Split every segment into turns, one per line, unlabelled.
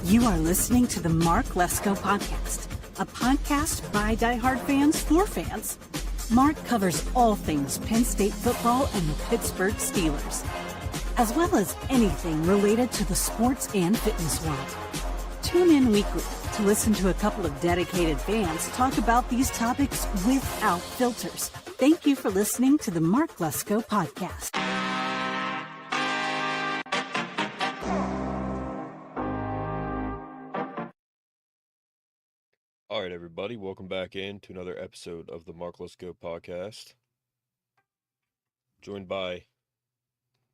You are listening to the Mark Lesko Podcast, a podcast by diehard fans for fans. Mark covers all things Penn State football and the Pittsburgh Steelers, as well as anything related to the sports and fitness world. Tune in weekly to listen to a couple of dedicated fans talk about these topics without filters. Thank you for listening to the Mark Lesko Podcast.
All right, everybody, welcome back in to another episode of the Mark Lesko Podcast. Joined by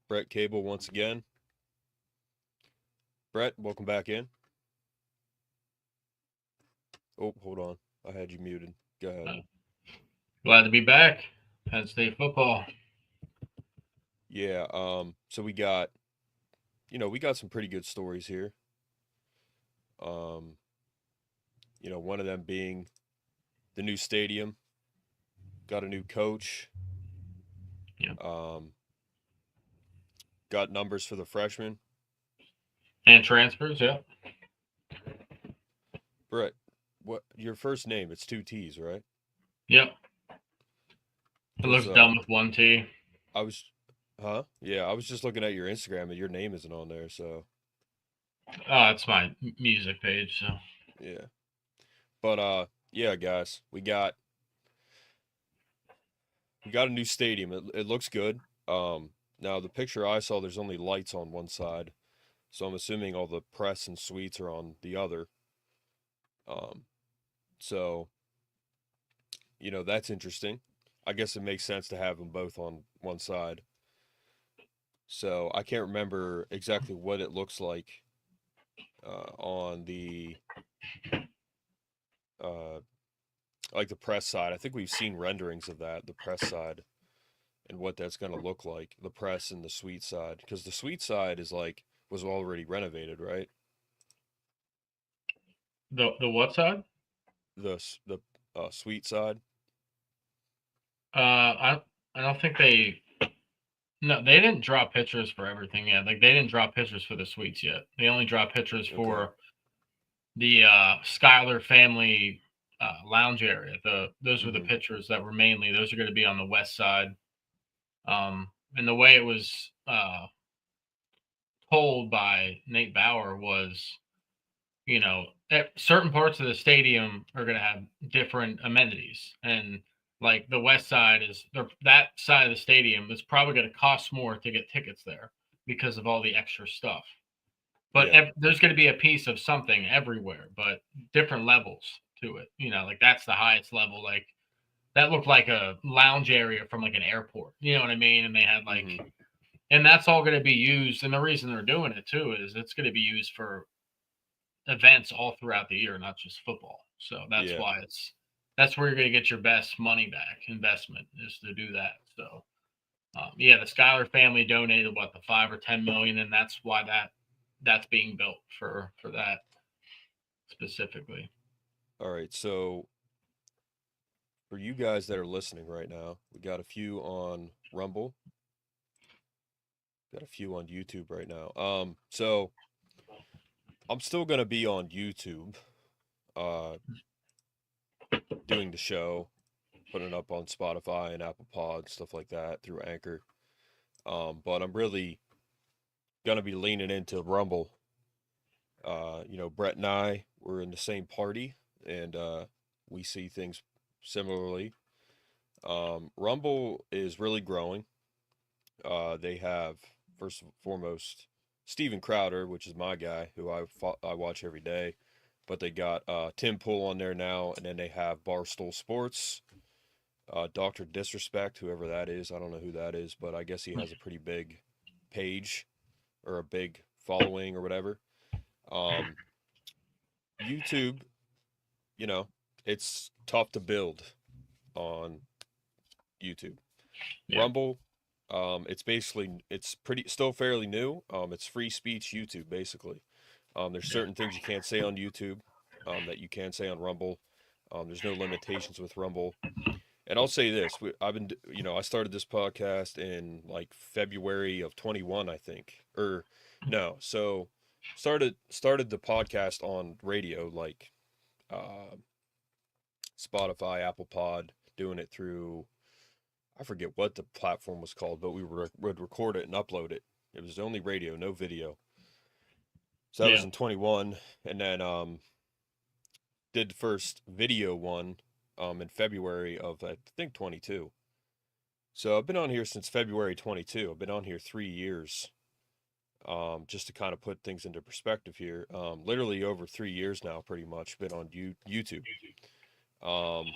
Brett Cable once again. Brett, welcome back in. Oh, hold on. I had you muted. Go ahead.
Glad to be back. Penn State football.
Yeah, so we got some pretty good stories here. One of them being the new stadium, got a new coach.
Yeah.
Got numbers for the freshmen.
And transfers, yeah.
Brett, what your first name? It's 2 T's, right?
Yep. It looks dumb with 1 T.
Yeah, I was just looking at your Instagram and your name isn't on there, so.
Oh, it's my music page, so.
Yeah. But yeah, guys, we got a new stadium. It looks good. Now the picture I saw, there's only lights on one side, so I'm assuming all the press and suites are on the other. So that's interesting. I guess it makes sense to have them both on one side. So I can't remember exactly what it looks like on the like the press side. I think we've seen renderings of that, the press side, and what that's going to look like, the press and the suite side, because the suite side was already renovated, right?
The what side?
The suite side.
I don't think they didn't draw pictures for everything yet. Like, they didn't draw pictures for the suites yet. They only draw pictures for the Schuyler family lounge area. Those were the pictures that were mainly. Those are going to be on the west side. And the way it was told by Nate Bauer was, certain parts of the stadium are going to have different amenities, and like the west side that side of the stadium is probably going to cost more to get tickets there because of all the extra stuff. But there's going to be a piece of something everywhere, but different levels to it. Like that's the highest level. Like that looked like a lounge area from like an airport. You know what I mean? And they had and that's all going to be used. And the reason they're doing it too is it's going to be used for events all throughout the year, not just football. So that's why that's where you're going to get your best money back investment is to do that. So the Schuyler family donated the 5 or 10 million, and that's why that's being built for that specifically.
All right, so for you guys that are listening right now, we got a few on Rumble, got a few on YouTube right now. So I'm still gonna be on YouTube, doing the show, putting it up on Spotify and Apple Pod, stuff like that through Anchor. But I'm really gonna be leaning into Rumble. Brett and I were in the same party, and we see things similarly. Rumble is really growing. They have, first and foremost, Steven Crowder, which is my guy, who I watch every day. But they got Tim Pool on there now, and then they have Barstool Sports, Dr. Disrespect, whoever that is. I don't know who that is, but I guess he has a pretty big page or a big following or whatever. YouTube, it's tough to build on YouTube.
Yeah.
Rumble, it's still fairly new. It's free speech YouTube, basically. There's certain things you can't say on YouTube that you can say on Rumble. There's no limitations with Rumble. And I'll say this, I started this podcast in like February of 21, I think. So started the podcast on radio, like uh, Spotify, Apple Pod, doing it through, I forget what the platform was called, but would record it and upload it. It was only radio, no video. So that was
Yeah.
in 21, and then did the first video one in February of I think 22. So I've been on here since February 22. I've been on here 3 years. Just to kind of put things into perspective here, literally over 3 years now, pretty much been on YouTube. Um,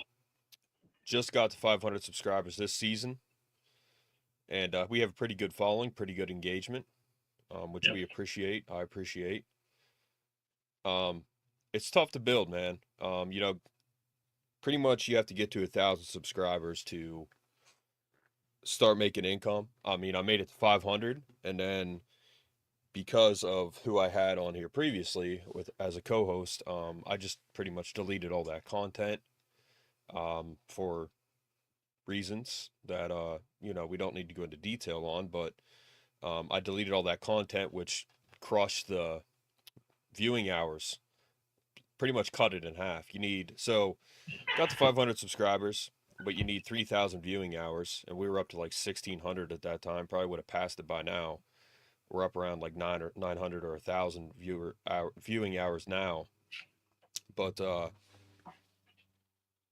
just got to 500 subscribers this season, and we have a pretty good following, pretty good engagement, which
Yep.
we appreciate. I appreciate. Um, it's tough to build, man. Pretty much you have to get to 1,000 subscribers to start making income. I mean, I made it to 500, and then because of who I had on here previously with as a co-host, I just pretty much deleted all that content for reasons that we don't need to go into detail on, but I deleted all that content, which crushed the viewing hours, pretty much cut it in half. Got to 500 subscribers, but you need 3,000 viewing hours, and we were up to like 1,600 at that time. Probably would have passed it by now. We're up around like 900 or 1,000 viewing hours now. But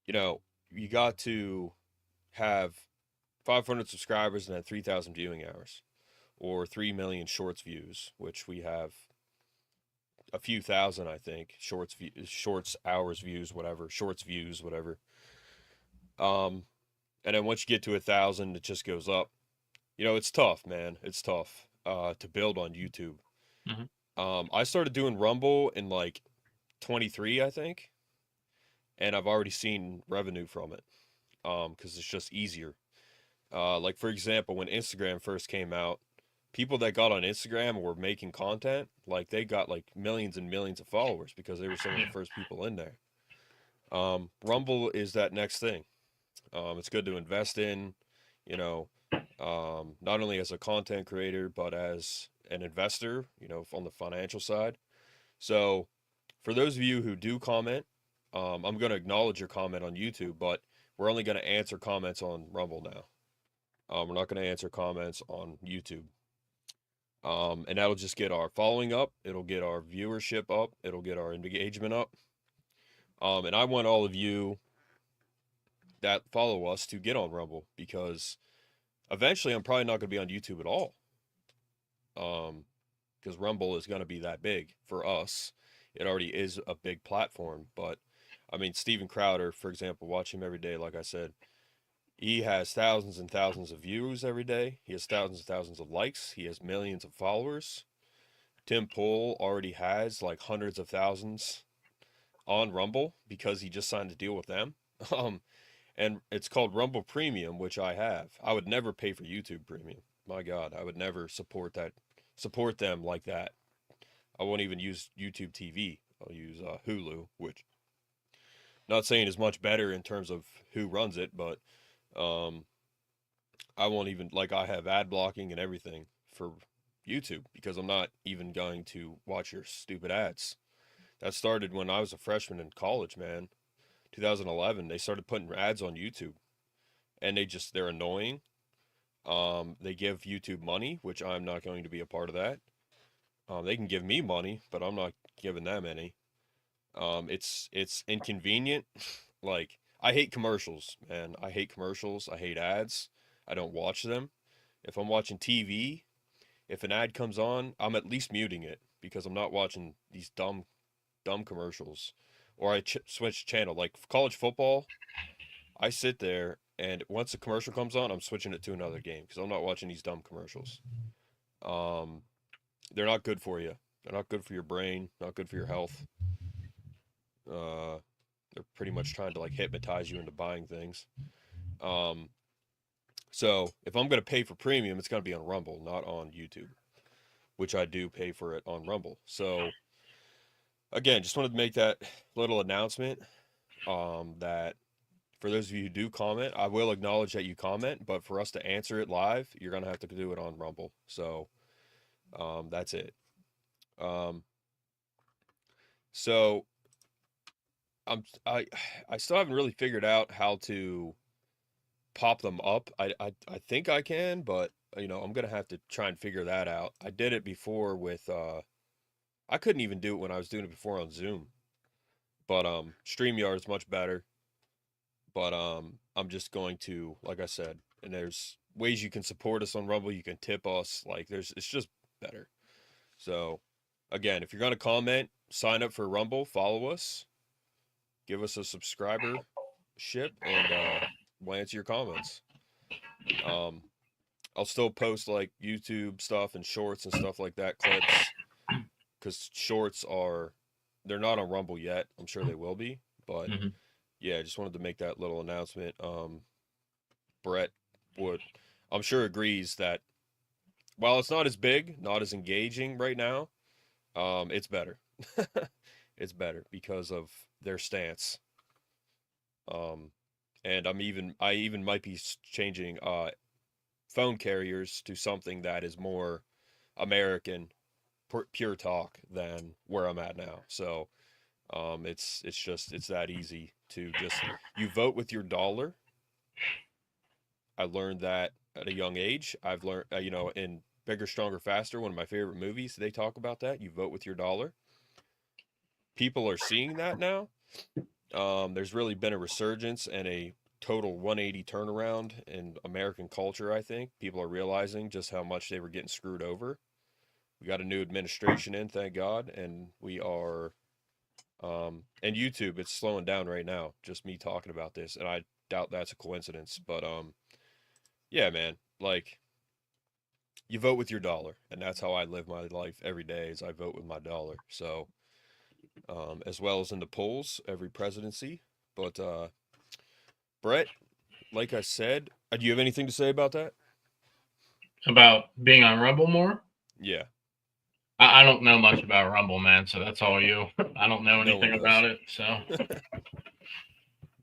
you got to have 500 subscribers and then 3,000 viewing hours, or 3 million shorts views, which we have a few thousand, I think, shorts hours views, whatever, shorts views, whatever. And then once you get to 1,000, it just goes up. It's tough, man. It's tough to build on YouTube.
Mm-hmm.
I started doing Rumble in like 23, I think, and I've already seen revenue from it because it's just easier. Like, for example, when Instagram first came out, people that got on Instagram were making content, like they got like millions and millions of followers because they were some of the first people in there. Rumble is that next thing. It's good to invest in, not only as a content creator, but as an investor, on the financial side. So for those of you who do comment, I'm going to acknowledge your comment on YouTube, but we're only going to answer comments on Rumble now. We're not going to answer comments on YouTube. And that'll just get our following up. It'll get our viewership up. It'll get our engagement up. And I want all of you that follow us to get on Rumble, because eventually I'm probably not going to be on YouTube at all. Because Rumble is going to be that big for us. It already is a big platform, but I mean, Steven Crowder, for example, watch him every day. Like I said, he has thousands and thousands of views every day. He has thousands and thousands of likes. He has millions of followers. Tim Pool already has like hundreds of thousands on Rumble because he just signed a deal with them. And it's called Rumble Premium, which I have. I would never pay for YouTube Premium. My God, I would never support them like that. I won't even use YouTube TV. I'll use Hulu, which not saying is much better in terms of who runs it, but I won't even, like, I have ad blocking and everything for YouTube because I'm not even going to watch your stupid ads. That started when I was a freshman in college, man. 2011, they started putting ads on YouTube, and they're annoying. They give YouTube money, which I'm not going to be a part of that. They can give me money, but I'm not giving them any. It's inconvenient. Like, I hate commercials, man. I hate commercials. I hate ads. I don't watch them. If I'm watching TV, if an ad comes on, I'm at least muting it because I'm not watching these dumb commercials. Or I switch channel. Like college football, I sit there, and once a commercial comes on, I'm switching it to another game because I'm not watching these dumb commercials. They're not good for you. They're not good for your brain, not good for your health. They're pretty much trying to like hypnotize you into buying things. So if I'm going to pay for premium, it's going to be on Rumble, not on YouTube, which I do pay for it on Rumble. So again, just wanted to make that little announcement that for those of you who do comment, I will acknowledge that you comment, but for us to answer it live, you're going to have to do it on Rumble. So that's it. Um, so I I still haven't really figured out how to pop them up. I think I can, but I'm gonna have to try and figure that out. I did it before with I couldn't even do it when I was doing it before on Zoom. But StreamYard is much better. But I'm just going to, like I said, and there's ways you can support us on Rumble. You can tip us. Like it's just better. So again, if you're gonna comment, sign up for Rumble, follow us, give us a subscriber ship, and we'll answer your comments. I'll still post like YouTube stuff and shorts and stuff like that, clips, because shorts they're not on Rumble yet. I'm sure they will be, but yeah, I just wanted to make that little announcement. Brett I'm sure agrees that while it's not as big, not as engaging right now, it's better. It's better because of their stance. And I even might be changing phone carriers to something that is more American, pure talk than where I'm at now. So it's that easy to just you vote with your dollar. I learned that at a young age. I've learned in Bigger, Stronger, Faster, one of my favorite movies, they talk about that. You vote with your dollar. People are seeing that now. There's really been a resurgence and a total 180 turnaround in American culture, I think. People are realizing just how much they were getting screwed over. We got a new administration in, thank God, and we are and YouTube, it's slowing down right now, just me talking about this, and I doubt that's a coincidence, but yeah, man, like you vote with your dollar, and that's how I live my life every day is I vote with my dollar. So as well as in the polls every presidency. But Brett, like I said, do you have anything to say about that?
About being on Rumble more?
Yeah.
I don't know much about Rumble, man, so that's all you. I don't know anything about it, so.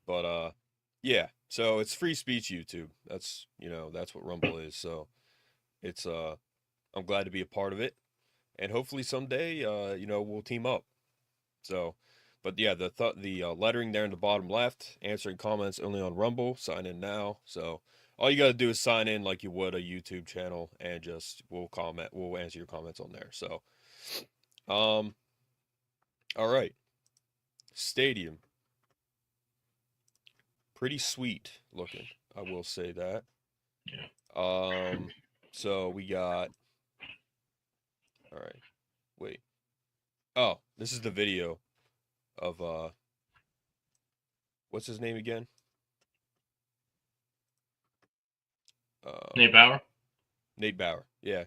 But yeah, so it's free speech YouTube. That's that's what Rumble is. So it's I'm glad to be a part of it, and hopefully someday we'll team up. So, but yeah, the lettering there in the bottom left, answering comments only on Rumble. Sign in now. So all you got to do is sign in like you would a YouTube channel, and just we'll answer your comments on there. So, all right, stadium, pretty sweet looking, I will say that.
Yeah.
So we got. All right, wait. Oh, this is the video of what's his name again?
Nate Bauer?
Nate Bauer. Yeah.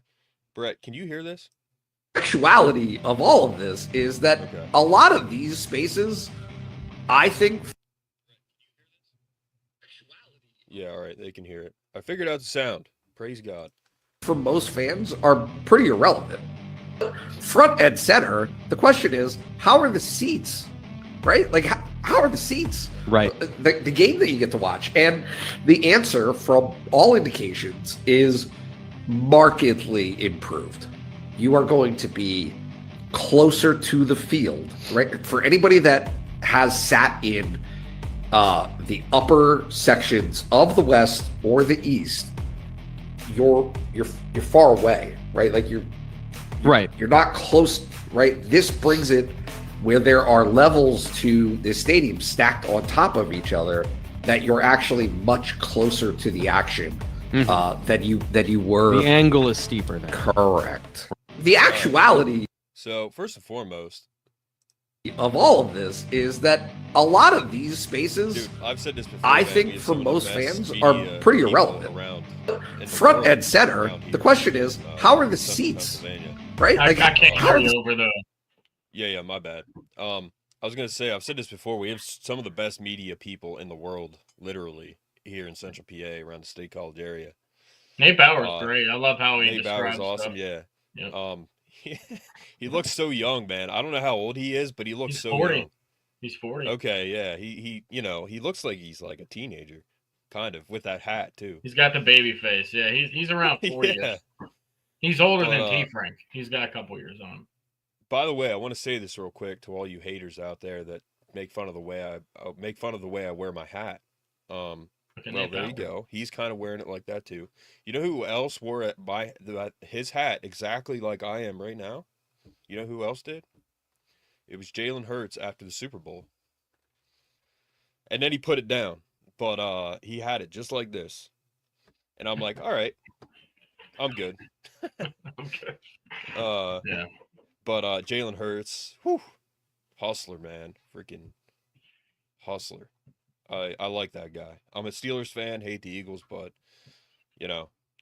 Brett, can you hear this?
Actuality of all of this is that a lot of these spaces, I think.
Yeah, all right, they can hear it. I figured out the sound. Praise God.
For most fans, are pretty irrelevant. Front and center, the question is, how are the seats? Right? Like, how are the seats?
Right.
The game that you get to watch. And the answer, from all indications, is markedly improved. You are going to be closer to the field, right? For anybody that has sat in the upper sections of the West or the East, you're far away, right? Like you're not close, right? This brings it where there are levels to this stadium stacked on top of each other that you're actually much closer to the action than you were.
The angle is steeper there.
Correct. The actuality.
So first and foremost
of all of this is that a lot of these spaces,
dude, I've said this before,
I think for most fans are pretty irrelevant. Front and center, the question is, how are the seats? Right?
I can't hear you over the.
Yeah, my bad. I was gonna say, I've said this before. We have some of the best media people in the world, literally, here in Central PA, around the State College area.
Nate Bauer's great. I love how he
Nate Bauer's awesome.
Stuff.
Yeah. He looks so young, man. I don't know how old he is, but he looks so
40.
young.
He's 40.
Okay, yeah. He looks like he's like a teenager, kind of, with that hat too.
He's got the baby face. Yeah, he's around 40.
Yeah.
He's older than T. Frank. He's got a couple years on him.
by the way, I want to say this real quick to all you haters out there that make fun of the way I wear my hat. Well, there you go. He's kind of wearing it like that too. You know who else wore his hat exactly like I am right now? You know who else did? It was Jalen Hurts after the Super Bowl. And then he put it down. But he had it just like this. And I'm like, all right, I'm good.
Okay.
Yeah. But Jalen Hurts, whew, hustler, man. Freaking hustler. I like that guy. I'm a Steelers fan, hate the Eagles, but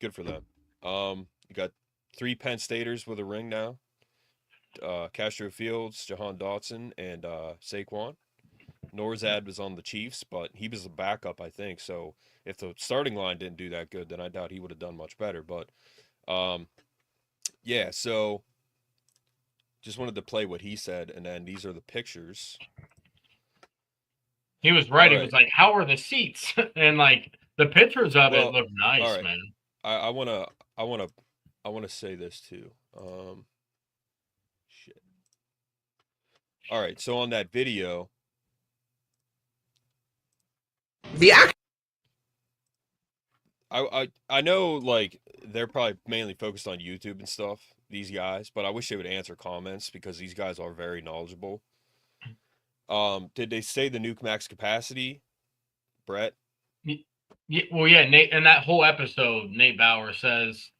good for them. You got 3 Penn Staters with a ring now. Castro Fields, Jahan Dotson, and Saquon. Norzad was on the Chiefs, but he was a backup, I think. So if the starting line didn't do that good, then I doubt he would have done much better. But yeah, so just wanted to play what he said, and then these are the pictures.
He was right. He was like, "How are the seats?" And like the pictures of it look nice, man.
I wanna say this too. Shit. All right, so on that video, I know like they're probably mainly focused on YouTube and stuff, these guys, but I wish they would answer comments because these guys are very knowledgeable. Did they say the nuke max capacity, Brett?
Yeah, well, yeah, Nate, in that whole episode, Nate Bauer says,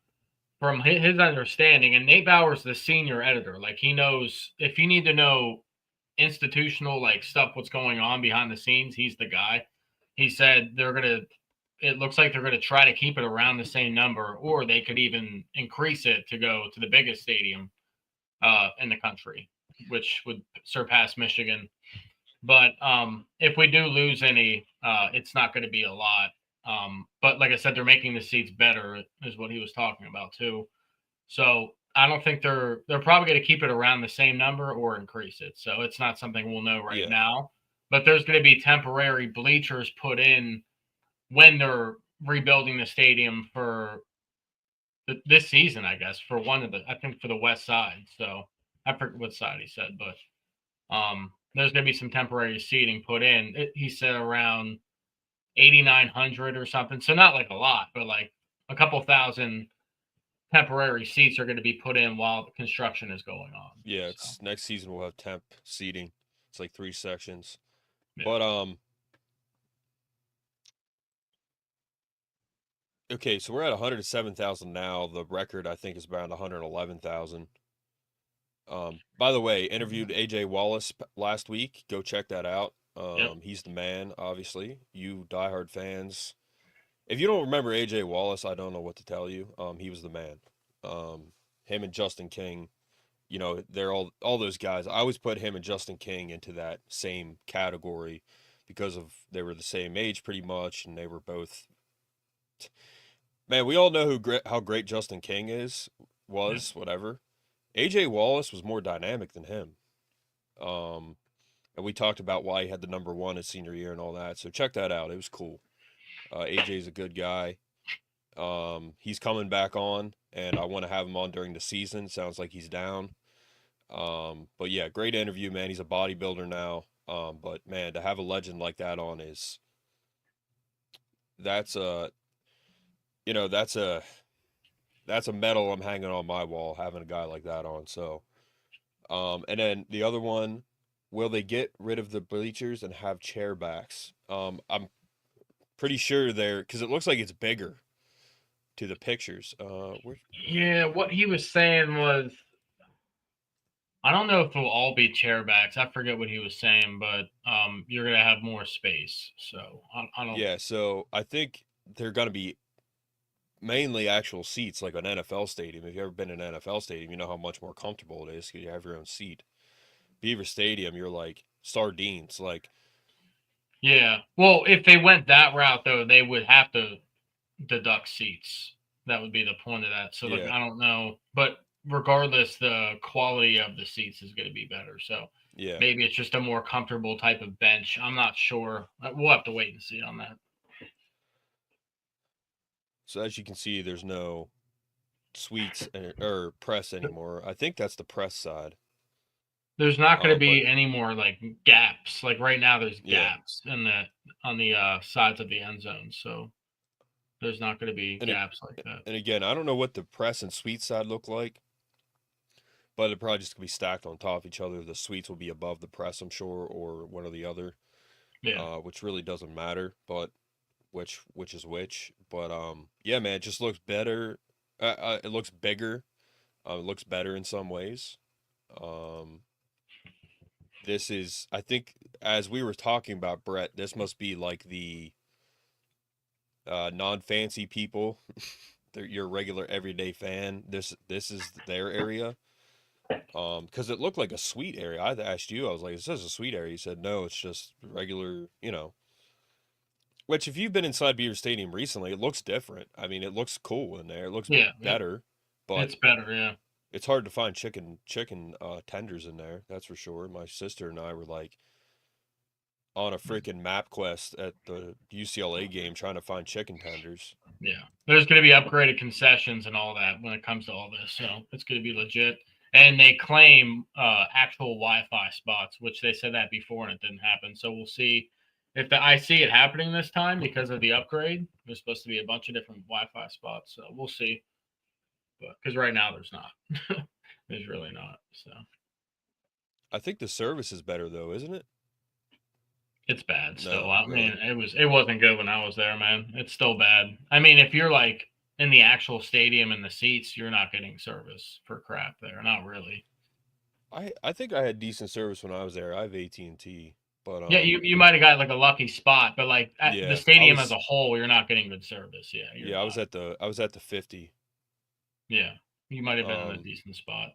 from his understanding, and Nate Bauer's the senior editor, like he knows if you need to know institutional like stuff, what's going on behind the scenes, he's the guy. He said it looks like they're gonna try to keep it around the same number, or they could even increase it to go to the biggest stadium in the country, which would surpass Michigan. But if we do lose any, it's not going to be a lot. But like I said, they're making the seats better, is what he was talking about too. So I don't think they're probably going to keep it around the same number or increase it. So it's not something we'll know right now. But there's going to be temporary bleachers put in when they're rebuilding the stadium for this season, I guess, for I think for the west side. So I forget what side he said, but there's going to be some temporary seating put in. He said around 8,900 or something. So not like a lot, but like a couple thousand temporary seats are going to be put in while the construction is going on.
Yeah, it's next season we'll have temp seating. It's like 3 sections. Yeah. But okay, so we're at 107,000 now. The record I think is around 111,000. By the way, interviewed AJ Wallace last week. Go check that out. He's the man, obviously. You diehard fans. If you don't remember AJ Wallace, I don't know what to tell you. He was the man. Him and Justin King, they're all those guys. I always put him and Justin King into that same category because they were the same age pretty much, and they were both. Man, we all know how great Justin King was, whatever. AJ Wallace was more dynamic than him. And we talked about why he had the number 1 his senior year and all that. So check that out. It was cool. AJ's a good guy. He's coming back on, and I want to have him on during the season. Sounds like he's down. But yeah, great interview, man. He's a bodybuilder now. But man, to have a legend like that on that's a medal I'm hanging on my wall, having a guy like that on. So, and then the other one, will they get rid of the bleachers and have chair backs? I'm pretty sure because it looks like it's bigger to the pictures.
Yeah, what he was saying was, I don't know if it'll all be chair backs. I forget what he was saying, but you're gonna have more space. So I don't.
Yeah, so I think they're gonna be mainly actual seats, like an NFL stadium. If you've ever been in an NFL stadium, you know how much more comfortable it is because you have your own seat. Beaver Stadium, you're like sardines. Like,
yeah. Well, if they went that route, though, they would have to deduct seats. That would be the point of that. So, I don't know. But regardless, the quality of the seats is going to be better. So, maybe it's just a more comfortable type of bench. I'm not sure. We'll have to wait and see on that.
So as you can see, there's no suites or press anymore. I think that's the press side.
There's not going to
But
be any more like gaps. Like right now, there's
Yeah.
gaps on the sides of the end zone. So there's not going to be
and
gaps like that.
and again, I don't know what the press and suite side look like, but it probably just gonna be stacked on top of each other. The suites will be above the press, I'm sure, or one or the other,
Yeah.
which really doesn't matter. But which is which? But yeah, man, it just looks better. It looks bigger. It looks better in some ways. Um, this is, I think, as we were talking about, Brett, this must be like the non-fancy people. They're your regular everyday fan. This is their area. Because it looked like a suite area. I asked you, I was like, "Is this a suite area?" You said, "No, it's just regular, you know." Which, if you've been inside Beaver Stadium recently, it looks different. I mean, it looks cool in there. It looks
Yeah.
better, but
It's better. Yeah.
it's hard to find chicken tenders in there. That's for sure. My sister and I were like on a freaking map quest at the UCLA game trying to find chicken tenders.
Yeah. There's going to be upgraded concessions and all that when it comes to all this. So it's going to be legit. And they claim actual Wi-Fi spots, which they said that before and it didn't happen. So we'll see if I see it happening this time because of the upgrade. There's supposed to be a bunch of different Wi-Fi spots. So we'll see. But because right now there's not. There's really not. So
I think the service is better though, isn't it?
it's bad still.
No,
I
really.
mean, it wasn't good when I was there, man. It's still bad. I mean, if you're like in the actual stadium in the seats, you're not getting service for crap there. Not really.
I think I had decent service when I was there. I have AT&T, but
Yeah, you might have got like a lucky spot, but like at the
yeah,
stadium as a whole, you're not getting good service. Yeah, you're
I was
not.
at the 50.
Yeah, you might have been in a
Um,
decent spot.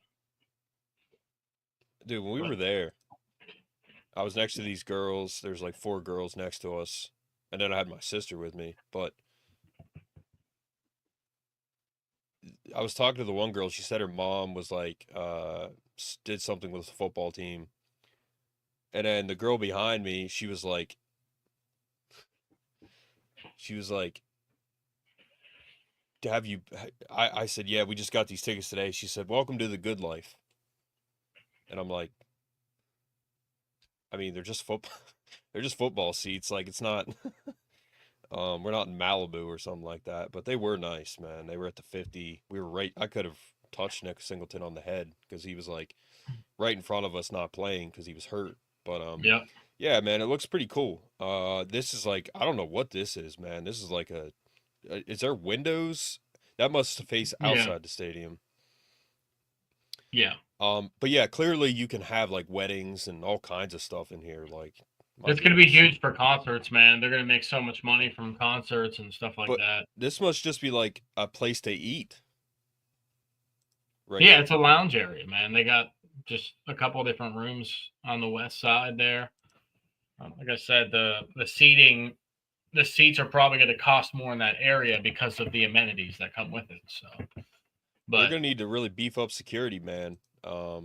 dude, when we
But
were there, I was next to these girls. There's like four girls next to us, and then I had my sister with me. But I was talking to the one girl. She said her mom was like, did something with the football team, and then the girl behind me, she was like, have you? I said, yeah, we just got these tickets today. She said, welcome to the good life, and I'm like, I mean, they're just football, they're just football seats. Like it's not. We're not in Malibu or something like that, but they were nice, man. They were at the 50. We were right. I could have touched Nick Singleton on the head because he was like right in front of us, not playing because he was hurt. But
yeah,
yeah, man, it looks pretty cool. This is like I don't know what this is, man. This is like is there windows that must face
yeah,
outside the stadium?
yeah.
But yeah, clearly you can have like weddings and all kinds of stuff in here. Like, my
It's going to be
goodness.
huge for concerts, man. They're going to make so much money from concerts and stuff like
But
that.
this must just be like a place to eat. Right
Yeah,
here.
it's a lounge area, man. They got just a couple of different rooms on the west side there. Like I said, the seats are probably going to cost more in that area because of the amenities that come with it. So,
They're
but
gonna need to really beef up security, man.
yeah,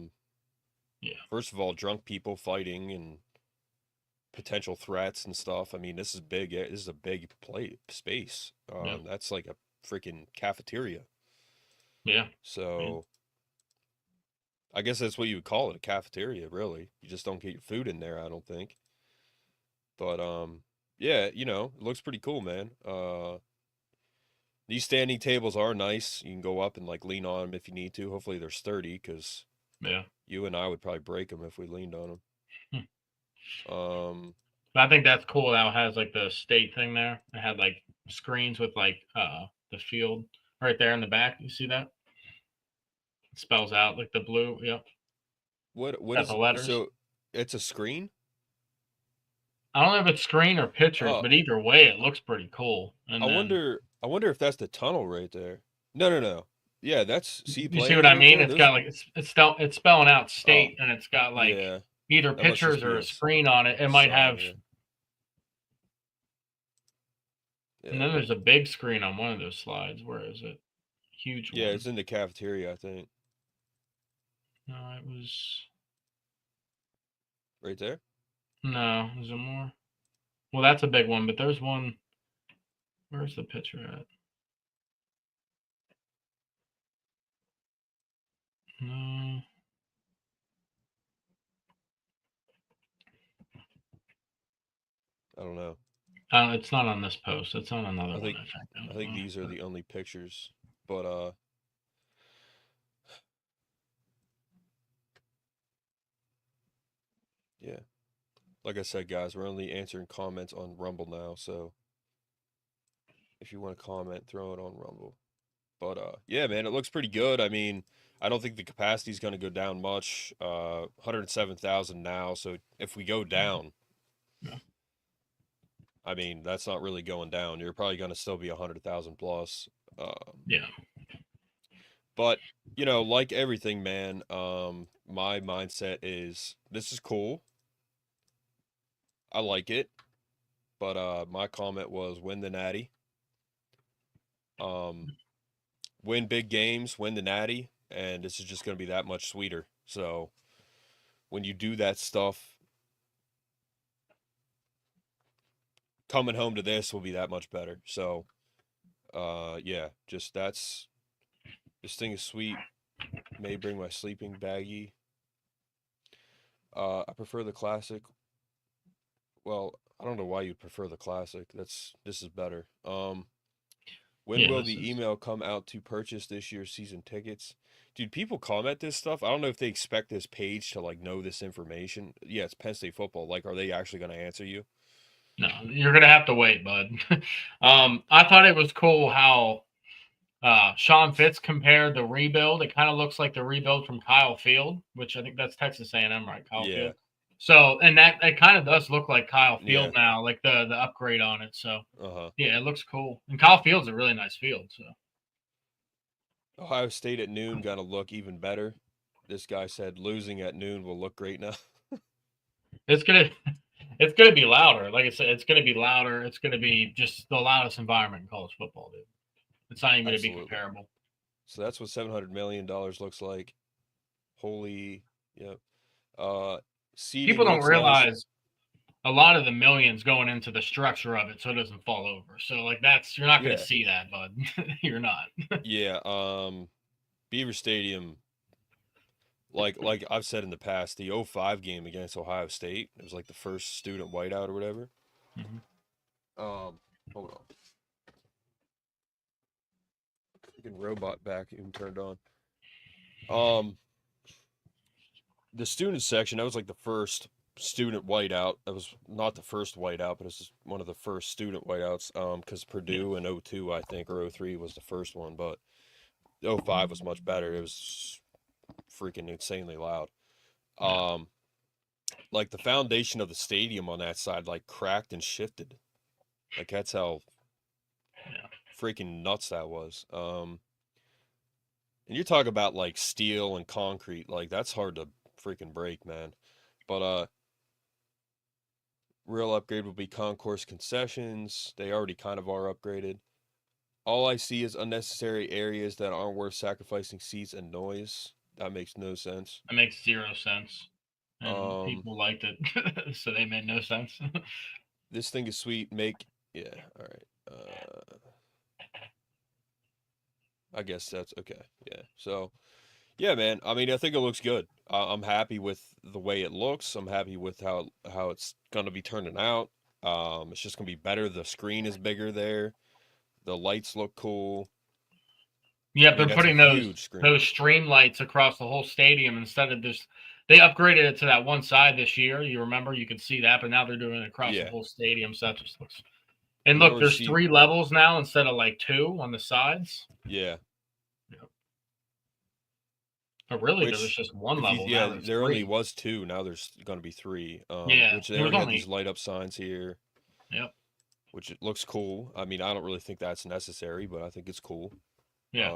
First of all, drunk people fighting and potential threats and stuff. I mean, this is big. This is a big space.
yeah,
That's like a freaking cafeteria.
yeah,
So I guess that's what you would call it, a cafeteria, really. You just don't get your food in there, I don't think. But yeah, it looks pretty cool, man. These standing tables are nice. You can go up and like lean on them if you need to. Hopefully they're sturdy because
yeah.
you and I would probably break them if we leaned on them.
But I think that's cool. That it has like the state thing there. It had like screens with like the field right there in the back. You see that? It spells out like the blue. Yep.
what
Got
is
the letters.
so? It's a screen.
I don't know if it's screen or pictures,
Oh,
but either way, it looks pretty cool. And
I
then
wonder. I wonder if that's the tunnel right there. No, no, no. Yeah, that's see
you see what
players
I
right
mean?
there.
It's
Those.
got like it's spelling out
Oh,
state, and it's got like
yeah.
either
That must just
pictures
be
or a screen on it. It might
sign.
have,
Yeah.
and then there's a big screen on one of those slides. Where is it? Huge
Yeah,
one.
it's in the cafeteria, I think.
No, it was
Right there.
no. Is there more? Well, that's a big one, but there's one. Where's the picture at? No.
don't know.
It's not on this post. It's on another one.
I think these are the only pictures, but yeah. Like I said, guys, we're only answering comments on Rumble now, so if you want to comment, throw it on Rumble. But yeah, man, it looks pretty good. I mean, I don't think the capacity is going to go down much. 107,000 now, so if we go down,
Yeah.
I mean, that's not really going down. You're probably going to still be 100,000 plus.
Yeah.
But you know, like everything, man, my mindset is this is cool. I like it, but my comment was win the natty. Win big games, win the natty, and this is just going to be that much sweeter. So when you do that stuff, coming home to this will be that much better. So yeah, just this thing is sweet. May bring my sleeping baggie. I prefer the classic. Well, I don't know why you'd prefer the classic. This is better. When
Yeah,
will the email come out to purchase this year's season tickets? Dude, people comment this stuff. I don't know if they expect this page to like know this information. Yeah, it's Penn State football. Like, are they actually going to answer you?
No, you're gonna have to wait, bud. I thought it was cool how Sean Fitz compared the rebuild. It kind of looks like the rebuild from Kyle Field, which I think that's Texas A&M, right? Kyle
Yeah.
Field. So, and that it kind of does look like Kyle Field now, like the upgrade on it. So, yeah, it looks cool. And Kyle Field's a really nice field. So,
Ohio State at noon gonna look even better. This guy said losing at noon will look great now.
it's gonna be louder. Like I said, it's gonna be louder. It's gonna be just the loudest environment in college football, dude. It's not even gonna be comparable.
So that's what $700 million looks like. Holy, yep.
People don't realize a lot of the millions going into the structure of it, so it doesn't fall over. So like you're not gonna see that, bud. You're not.
Yeah. Beaver Stadium. Like I've said in the past, the 05 game against Ohio State, it was like the first student whiteout or whatever.
Mm-hmm.
Hold on. Freaking robot vacuum turned on. The student section, that was like the first student whiteout. That was not the first whiteout, but it was one of the first student whiteouts. Because Purdue in 02, I think, or 03 was the first one, but 05 was much better. It was freaking insanely loud. Like the foundation of the stadium on that side like cracked and shifted. Like that's how freaking nuts that was. And you're talking about like steel and concrete, like that's hard to freaking break, man. But real upgrade will be concourse concessions. They already kind of are upgraded. All I see is unnecessary areas that aren't worth sacrificing seats and noise. That makes no sense.
That makes zero sense. And people liked it, so they made no sense.
This thing is sweet. Yeah, all right. I guess that's okay. Yeah. So, yeah, man. I mean, I think it looks good. I'm happy with the way it looks. I'm happy with how it's gonna be turning out. It's just gonna be better. The screen is bigger there. The lights look cool.
Yeah, they're putting those stream lights across the whole stadium instead of this. They upgraded it to that one side this year. You remember, you could see that, but now they're doing it across the whole stadium. So that just looks. And look, there's 3 levels now instead of like 2 on the sides.
Yeah.
But really, there was just 1 level.
Yeah, there only was 2. Now there's going to be 3. Which they already have these light up signs here.
Yep.
Which it looks cool. I mean, I don't really think that's necessary, but I think it's cool.
Yeah.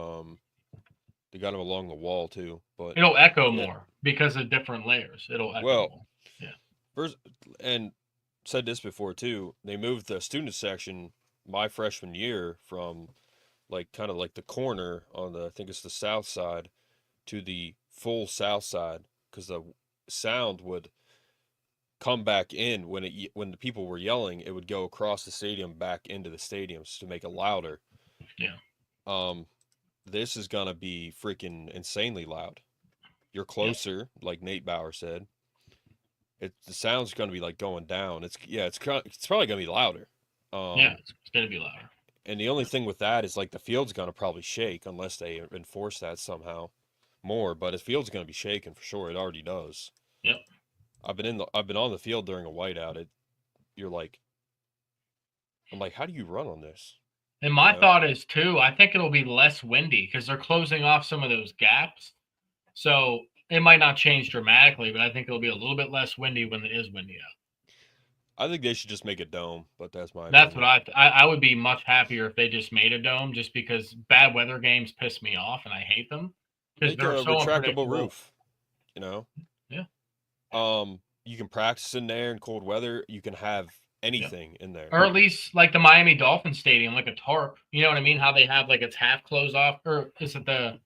They got them along the wall too, but
it'll echo more because of different layers. It'll echo more. Yeah.
First, and said this before too. They moved the student section my freshman year from like kind of like the corner on I think it's the south side to the full south side because the sound would come back in when the people were yelling. It would go across the stadium back into the stadiums to make it louder.
Yeah.
This is gonna be freaking insanely loud. You're closer, like Nate Bauer said. the sound's going to be like going down. It's probably going to be louder.
Yeah, it's going to be louder.
And the only thing with that is like the field's going to probably shake unless they enforce that somehow more. But the field's going to be shaking for sure. It already does.
Yep.
I've been on the field during a whiteout. I'm like, how do you run on this?
And my thought is too, I think it'll be less windy because they're closing off some of those gaps. So it might not change dramatically, but I think it'll be a little bit less windy when it is windy out.
I think they should just make a dome, but that's my
That's
opinion.
what I would be much happier if they just made a dome, just because bad weather games piss me off and I hate them because
Make
they're
a
so
retractable
unpredictable.
roof, you know?
Yeah.
You can practice in there in cold weather. You can have anything in there.
Or at least like the Miami Dolphins Stadium, like a tarp. You know what I mean? How they have like it's half closed off, or is it it's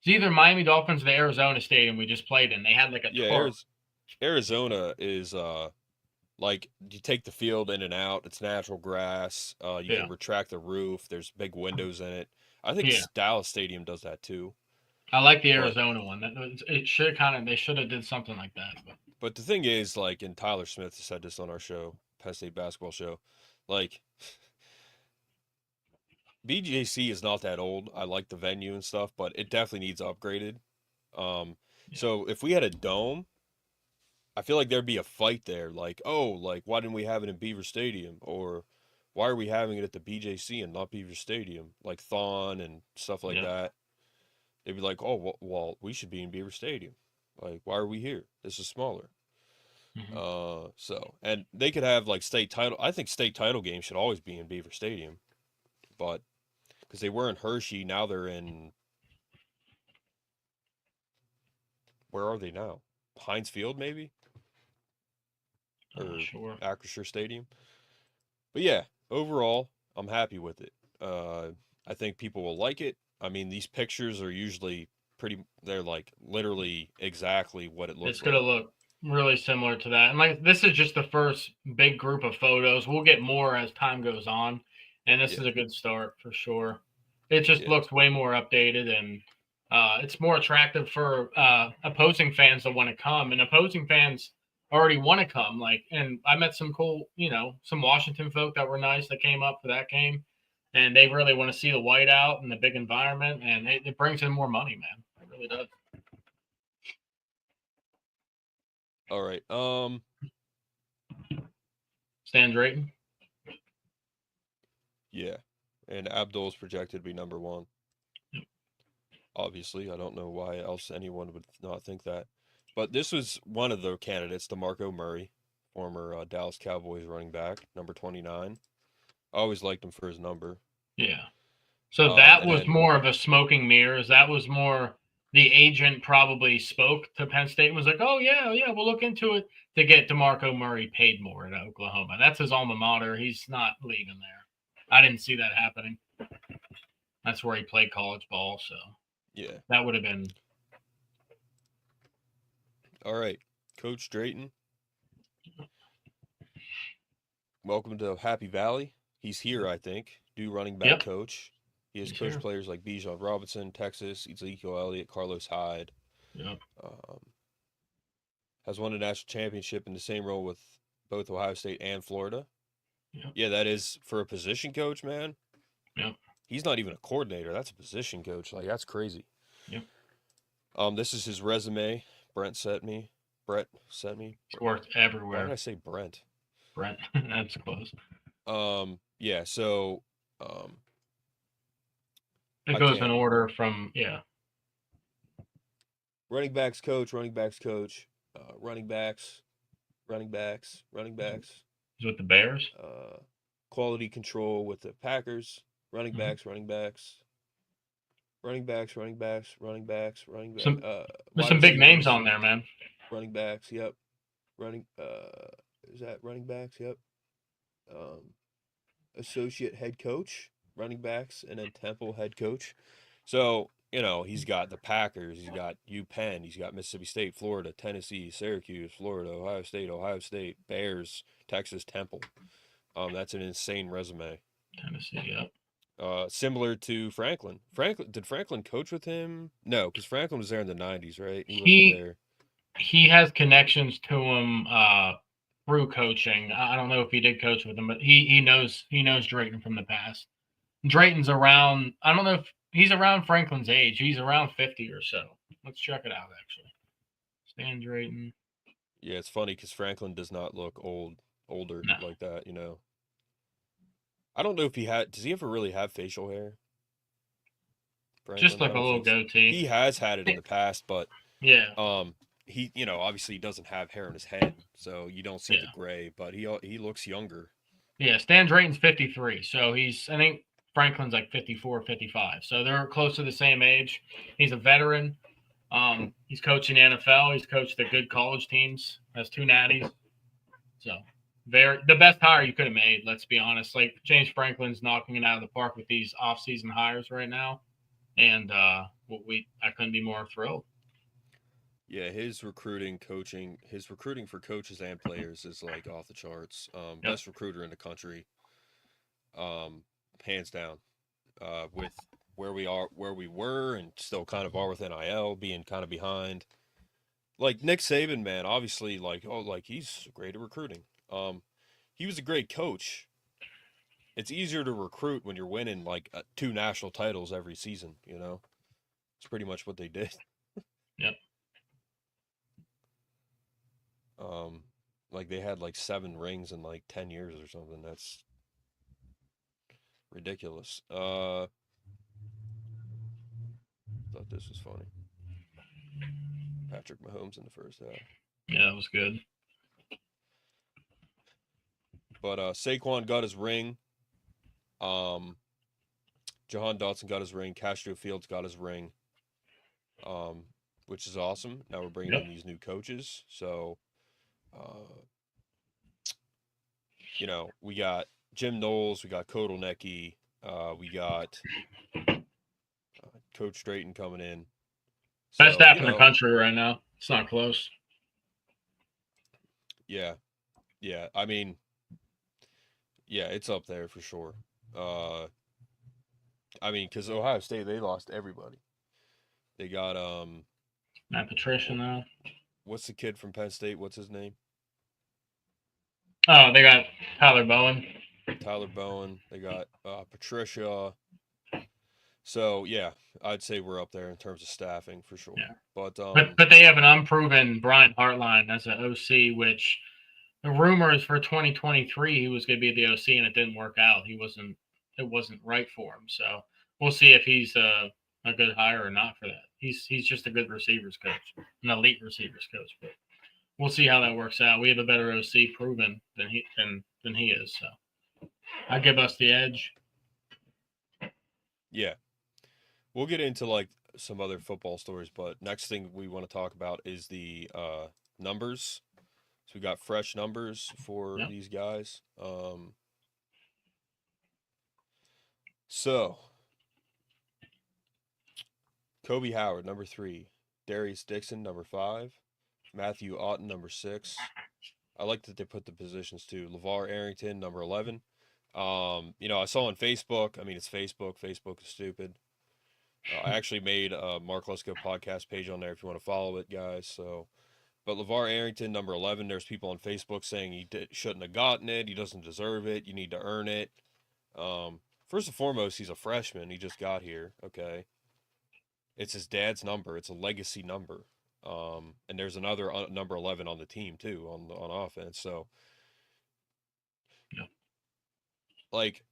either Miami Dolphins or the Arizona Stadium we just played in. They had like a tarp.
Arizona is like you take the field in and out. It's natural grass. You can retract the roof. There's big windows in it. I think Dallas Stadium does that too.
I like the Arizona one. They should have did something like that.
But the thing is, like, and Tyler Smith said this on our show, Penn State basketball show, like, BJC is not that old. I like the venue and stuff, but it definitely needs upgraded. So if we had a dome, I feel like there'd be a fight there. Like, why didn't we have it in Beaver Stadium? Or why are we having it at the BJC and not Beaver Stadium? Like Thon and stuff like that. They'd be like, well, we should be in Beaver Stadium. Like, why are we here? This is smaller. And they could have like state title. I think state title games should always be in Beaver Stadium, but because they were in Hershey, now they're in. Where are they now? Heinz Field, maybe, or
sure.
Acrisure Stadium. But yeah, overall, I'm happy with it. I think people will like it. I mean, these pictures are usually they're like literally exactly what it looks like.
It's going to look really similar to that. And like, this is just the first big group of photos. We'll get more as time goes on. And this is a good start for sure. It just looks way more updated, and it's more attractive for opposing fans that want to come. And opposing fans already want to come. Like, and I met some cool, some Washington folk that were nice that came up for that game. And they really want to see the whiteout and the big environment, and it brings in more money, man. It really does.
All right.
Stan Drayton?
Yeah. And Abdul's projected to be number 1.
Yep.
Obviously, I don't know why else anyone would not think that. But this was one of the candidates, DeMarco Murray, former Dallas Cowboys running back, number 29. I always liked him for his number.
Yeah. So that was more of a smoking mirrors. That was more the agent probably spoke to Penn State and was like, oh, yeah, we'll look into it to get DeMarco Murray paid more at Oklahoma. That's his alma mater. He's not leaving there. I didn't see that happening. That's where he played college ball. So
yeah, that
would have been.
All right. Coach Drayton. Welcome to Happy Valley. He's here, I think. New running back coach. He has coached players like Bijan Robinson, Texas, Ezekiel Elliott, Carlos Hyde.
Yep.
Has won a national championship in the same role with both Ohio State and Florida.
Yep.
Yeah, that is for a position coach, man.
Yep.
He's not even a coordinator. That's a position coach. Like, that's crazy.
Yep.
This is his resume. Brett sent me.
It's worked everywhere.
Why did I say Brent?
Brent. That's close.
Yeah, so
it goes in order from
running backs coach, running backs,
He's with the Bears.
Quality control with the Packers, running backs. There's
some big names on there, man.
Running backs, yep. Is that running backs? Yep. Associate head coach, running backs, and then Temple head coach. So, he's got the Packers, he's got UPenn, he's got Mississippi State, Florida, Tennessee, Syracuse, Florida, Ohio State, Bears, Texas, Temple. That's an insane resume.
Tennessee, yep.
Similar to Franklin. Did Franklin coach with him? No, because Franklin was there in the 90s, right? He wasn't there.
he has connections to him through coaching. I don't know if he did coach with him, but he knows Drayton from the past. Drayton's around. I don't know if he's around Franklin's age. He's around 50 or so. Let's check it out. Actually, Stan Drayton.
Yeah, it's funny because Franklin does not look older
No.
like that. You know. I don't know if he had. Does he ever really have facial hair? Franklin?
Just like
I
a
don't
little
think so.
goatee.
He has had it in the past, but
Yeah.
he, you know, obviously he doesn't have hair in his head, so you don't see the
Yeah.
gray, but he looks younger.
Yeah, Stan Drayton's 53, so I think Franklin's like 54, 55. So they're close to the same age. He's a veteran. He's coaching the NFL. He's coached the good college teams. Has 2 natties. So the best hire you could have made, let's be honest. Like James Franklin's knocking it out of the park with these off-season hires right now. And I couldn't be more thrilled.
Yeah, his recruiting for coaches and players is like off the charts.
Yep.
Best recruiter in the country, hands down. With where we were, and still kind of are with NIL being kind of behind. Like Nick Saban, man, obviously, like he's great at recruiting. He was a great coach. It's easier to recruit when you're winning like 2 national titles every season. You know, it's pretty much what they did.
Yep.
Like they had like 7 rings in like 10 years or something. That's ridiculous. Thought this was funny. Patrick Mahomes in the first half.
Yeah, that was good.
But Saquon got his ring. Jahan Dotson got his ring. Castro Fields got his ring. Which is awesome. Now we're bringing in these new coaches. So, you know, we got Jim Knowles, we got Kodal Necki, we got Coach Drayton coming in. So,
best staff in the country right now. It's not close.
Yeah. Yeah. I mean, yeah, it's up there for sure. I mean, because Ohio State, they lost everybody. They got
Matt Patricia now.
What's the kid from Penn State? What's his name?
Oh, they got Tyler Bowen.
They got Patricia. So yeah, I'd say we're up there in terms of staffing for sure.
Yeah.
But
they have an unproven Brian Hartline as an OC, which the rumors for 2023 he was going to be the OC, and it didn't work out. It wasn't right for him. So we'll see if he's a good hire or not for that. He's just a good receivers coach, an elite receivers coach. But we'll see how that works out. We have a better OC proven than he is. So I give us the edge.
Yeah. We'll get into like some other football stories, but next thing we want to talk about is the numbers. So we got fresh numbers for these guys. So Kobe Howard, number 3. Darius Dixon, number 5. Matthew Otten, number 6. I like that they put the positions too. LeVar Arrington, number 11. You know, I saw on Facebook. I mean, it's Facebook. Facebook is stupid. I actually made a Mark Lesko Podcast page on there if you want to follow it, guys. So, but LeVar Arrington, number 11. There's people on Facebook saying he shouldn't have gotten it. He doesn't deserve it. You need to earn it. First and foremost, he's a freshman. He just got here. Okay. It's his dad's number. It's a legacy number. And there's another number 11 on the team too, on offense. So, like,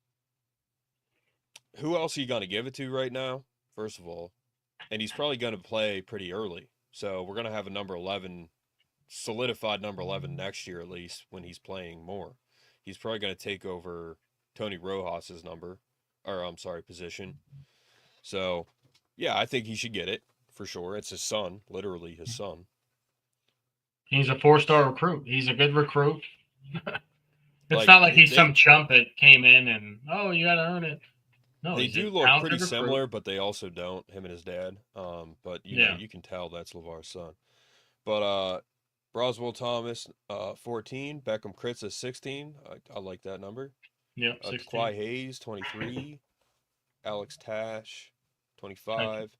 who else are you going to give it to right now? First of all, and he's probably going to play pretty early. So we're going to have a number 11, solidified number 11 next year at least when he's playing more. He's probably going to take over Tony Rojas's position. So, yeah, I think he should get it for sure. It's his son, literally his son.
He's a 4-star recruit. He's a good recruit. It's not like he's some chump that came in and, you got to earn it. No,
they do look pretty similar, but they also don't, him and his dad. But, you know, you can tell that's LeVar's son. But Broswell Thomas, 14. Beckham Kritza, 16. I like that number.
Yeah, 16.
Kwai Hayes, 23. Alex Tash, 25.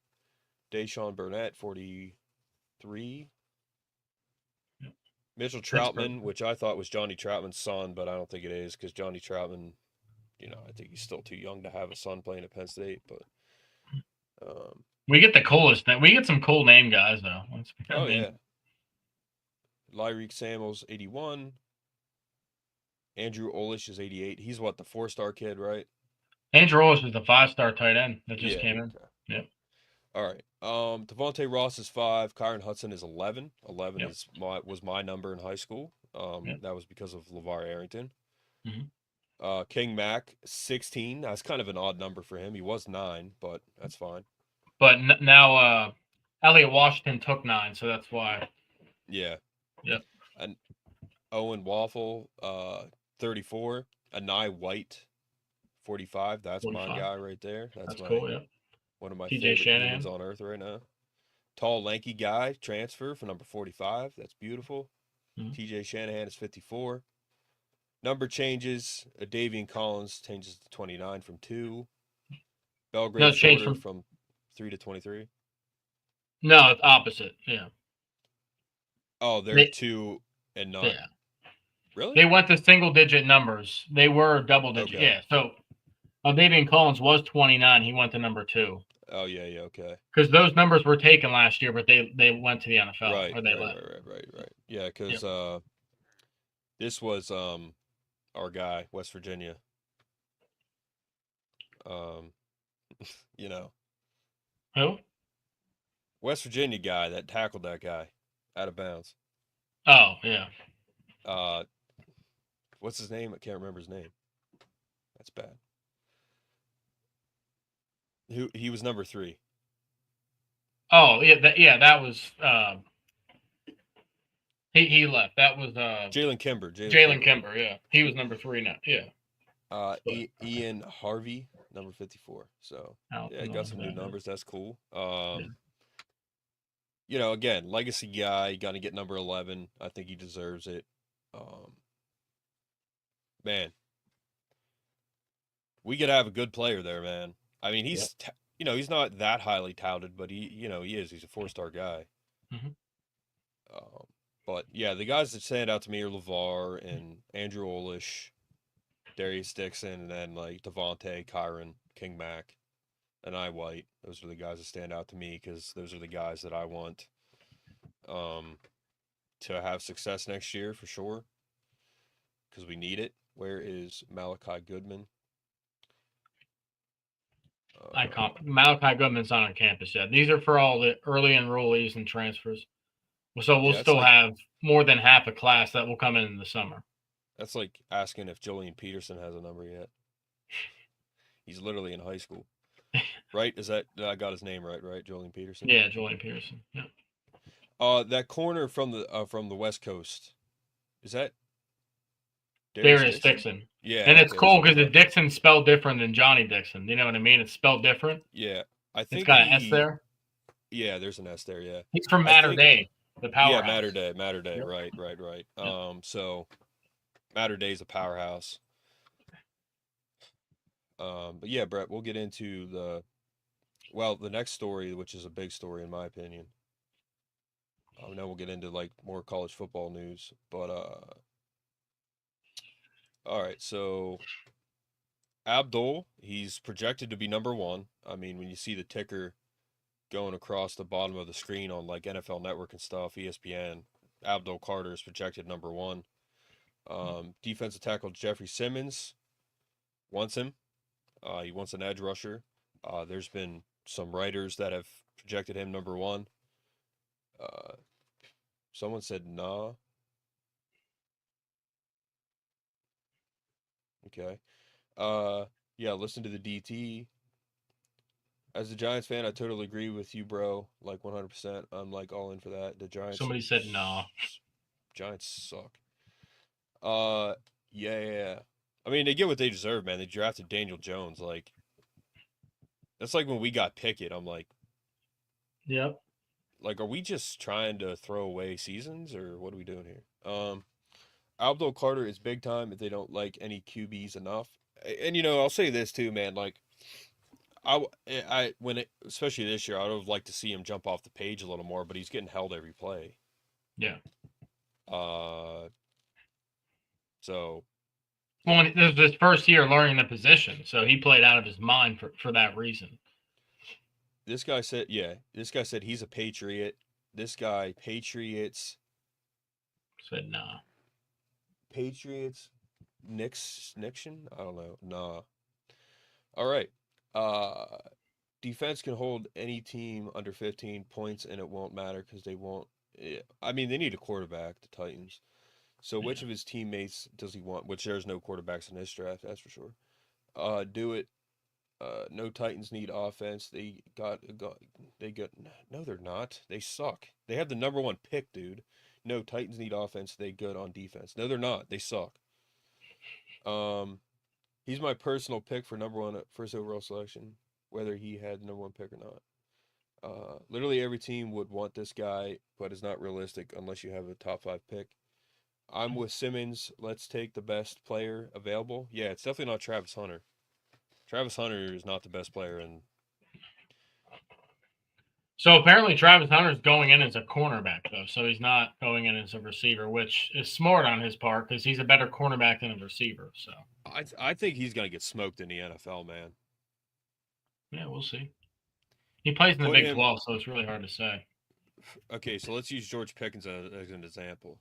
Deshaun Burnett, 43. Mitchell
Pittsburgh.
Troutman, which I thought was Johnny Troutman's son, but I don't think it is because Johnny Troutman, I think he's still too young to have a son playing at Penn State. But
we get the coolest thing. We get some cool name guys though.
yeah, Lyreek Samuels 81, Andrew Olish is 88. He's what, the 4-star kid, right?
Andrew Olish is the 5-star tight end that just came in.
Okay.
Yep.
All right. Devontae Ross is 5. Kyron Hudson is 11. 11
Yep.
was my number in high school.
Yep.
That was because of LeVar Arrington.
Mm-hmm.
King Mack 16. That's kind of an odd number for him. He was 9, but that's fine.
But now Elliot Washington took 9, so that's why.
Yeah.
Yep.
And Owen Waffle 34. Anai White 45. That's
45.
my guy right there. That's
cool. Yeah.
One of my
TJ
favorite
Shanahan
humans on earth right now. Tall, lanky guy, transfer for number 45. That's beautiful.
Mm-hmm.
TJ Shanahan is 54. Number changes. Davian Collins changes to 29 from 2. Belgrade Shorter from 3 to 23.
No, it's opposite. Yeah.
Oh, they're 2 and 9.
Yeah.
Really?
They went to single-digit numbers. They were double-digit.
Okay.
Yeah. So Davian Collins was 29. He went to number 2.
Oh, yeah, okay.
Because those numbers were taken last year, but they went to the NFL.
Right,
or they
right. Yeah, because this was our guy, West Virginia.
Who?
West Virginia guy that tackled that guy out of bounds.
Oh, yeah.
What's his name? I can't remember his name. That's bad. He was number 3.
Oh, yeah, that was he left. That was
Jalen Kimber.
Jalen Kimber, yeah. He was number 3 now. Yeah.
Ian Harvey, number 54. So yeah, got some new numbers. That's cool. Again, legacy guy, got to get number 11. I think he deserves it. Man, we could have a good player there, man. I mean, he's he's not that highly touted, but he is. He's a 4-star guy.
Mm-hmm.
But yeah, the guys that stand out to me are LeVar and Andrew Olish, Darius Dixon, and then like Devontae, Kyron, King Mack, and I White. Those are the guys that stand out to me because those are the guys that I want to have success next year for sure because we need it. Where is Malachi Goodman?
Malachi Goodman's not on campus yet. These are for all the early enrollees and transfers. So we'll still have more than half a class that will come in the summer.
That's like asking if Julian Peterson has a number yet. He's literally in high school. Right? I got his name right, Julian Peterson?
Yeah, Julian Peterson. Yeah.
That corner from the West Coast, is that
Darius Dixon?
Yeah.
And it's cool because the Dixon's spelled different than Johnny Dixon. You know what I mean? It's spelled different.
Yeah. I think
it's got an S there.
Yeah, there's an S there, yeah.
He's from Mater Dei, the powerhouse.
Yeah, Mater Dei, yep. Right. Yep. So Mater Dei's a powerhouse. But yeah, Brett, we'll get into the next story, which is a big story in my opinion. Then we'll get into like more college football news. But all right, so Abdul, he's projected to be number 1. I mean, when you see the ticker going across the bottom of the screen on like NFL Network and stuff, ESPN, Abdul Carter is projected number 1. Defensive tackle Jeffrey Simmons wants him. He wants an edge rusher. There's been some writers that have projected him number 1. Someone said nah. Okay. Yeah, listen to the DT. As a Giants fan, I totally agree with you, bro. Like 100%. I'm like all in for that. The Giants.
Somebody said nah.
Giants suck. Yeah. I mean, they get what they deserve, man. They drafted Daniel Jones. Like, that's like when we got Pickett. I'm like,
yep.
Like, are we just trying to throw away seasons, or what are we doing here? Abdul Carter is big time if they don't like any QBs enough. And I'll say this too, man. Like, especially this year, I would have liked to see him jump off the page a little more, but he's getting held every play.
Yeah.
So.
Well, this was his first year learning the position, so he played out of his mind for that reason.
This guy said he's a Patriot. This guy, Patriots.
Said nah.
Patriots, Nixon? I don't know. Nah. All right. Defense can hold any team under 15 points, and it won't matter because they won't. I mean, they need a quarterback, the Titans. So which of his teammates does he want? Which there's no quarterbacks in this draft, that's for sure. Do it. No Titans need offense. No, they're not. They suck. They have the number 1 pick, dude. No, Titans need offense. They good on defense. No, they're not. They suck. He's my personal pick for number 1 first overall selection, whether he had the number 1 pick or not. Literally every team would want this guy, but it's not realistic unless you have a top 5 pick. I'm with Simmons. Let's take the best player available. Yeah, it's definitely not Travis Hunter. Travis Hunter is not the best player, and
so apparently Travis Hunter's going in as a cornerback, though, so he's not going in as a receiver, which is smart on his part because he's a better cornerback than a receiver. So
I think he's gonna get smoked in the NFL, man.
Yeah, we'll see. He plays in the Big 12, so it's really hard to say.
Okay, so let's use George Pickens as an example.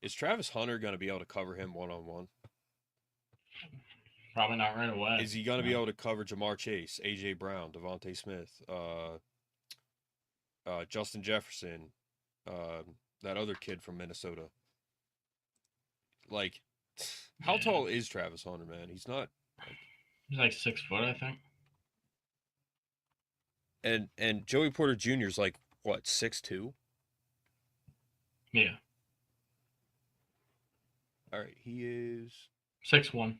Is Travis Hunter going to be able to cover him one-on-one?
Probably not right away.
Is he going to be able to cover Jamar Chase, A.J. Brown, Devontae Smith, Justin Jefferson, that other kid from Minnesota? Like, how tall is Travis Hunter, man? He's not.
He's like 6 foot, I think.
And Joey Porter Jr. is like, what, 6'2"?
Yeah.
All right, he is
6'1".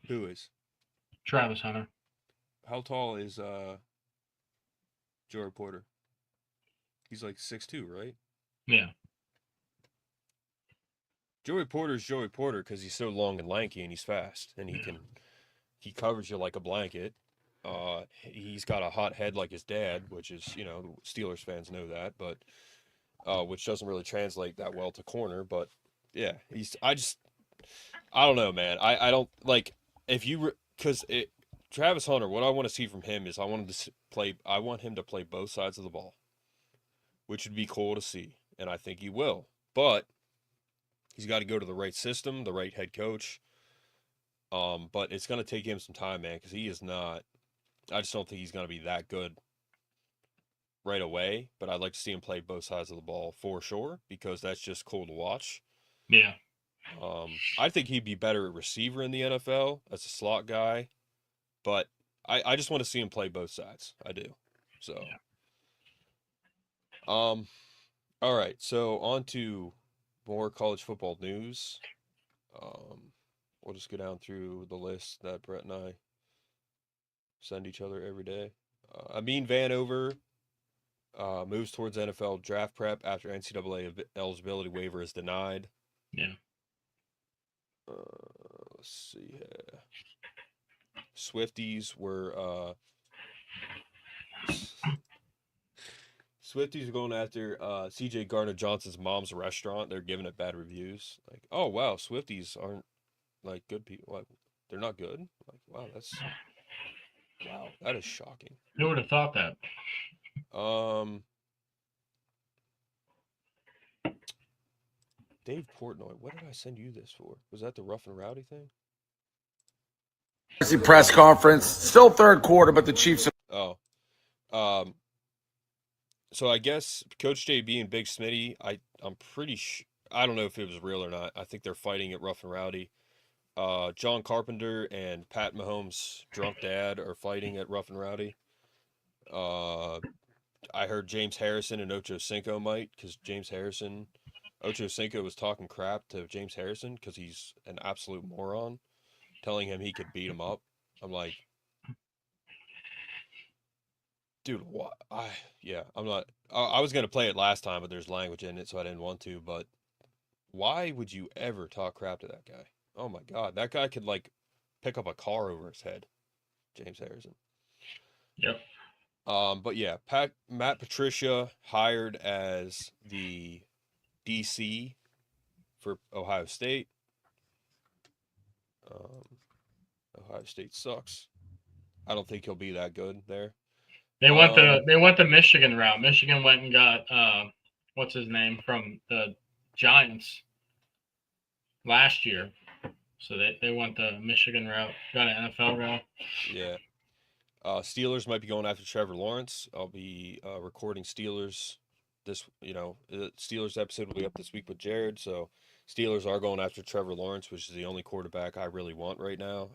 Who is?
Travis Hunter.
How tall is Joey Porter? He's like 6'2", right?
Yeah.
Joey Porter's Joey Porter because he's so long and lanky and he's fast and he covers you like a blanket. He's got a hot head like his dad, which is, Steelers fans know that, but which doesn't really translate that well to corner. But yeah, I don't know, man. I don't like Travis Hunter. What I want to see from him is I want him to play both sides of the ball, which would be cool to see, and I think he will. But he's got to go to the right system, the right head coach. But it's going to take him some time, man, because he is not. I just don't think he's going to be that good right away. But I'd like to see him play both sides of the ball for sure, because that's just cool to watch.
Yeah.
I think he'd be better at receiver in the NFL as a slot guy, but I just want to see him play both sides. I do. So.
Yeah.
All right. So on to more college football news. We'll just go down through the list that Brett and I send each other every day. Amin Vanover moves towards NFL draft prep after NCAA eligibility waiver is denied.
Yeah.
Let's see here. Swifties were going after C.J. Gardner-Johnson's mom's restaurant. They're giving it bad reviews. Like, oh wow, Swifties aren't like good people. Like, they're not good. Like, wow, that is shocking.
Who would have thought that?
Dave Portnoy, what did I send you this for? Was that the Rough and Rowdy thing?
Press conference, still third quarter, but the Chiefs.
Oh, so I guess Coach JB and Big Smitty, I'm pretty I don't know if it was real or not. I think they're fighting at Rough and Rowdy. John Carpenter and Pat Mahomes' drunk dad are fighting at Rough and Rowdy. I heard James Harrison and Ocho Cinco might, because Ocho Cinco was talking crap to James Harrison because he's an absolute moron, telling him he could beat him up. I'm like, dude, what? I'm not. I was gonna play it last time, but there's language in it, so I didn't want to. But why would you ever talk crap to that guy? Oh my God, that guy could like pick up a car over his head. James Harrison.
Yep.
But yeah, Matt Patricia hired as the DC for Ohio State. Ohio State sucks. I don't think he'll be that good there.
They went the Michigan route. Michigan went and got what's his name from the Giants last year. So they went the Michigan route, got an NFL route.
Yeah. Steelers might be going after Trevor Lawrence. I'll be recording Steelers the Steelers episode will be up this week with Jared. So Steelers are going after Trevor Lawrence, which is the only quarterback I really want right now.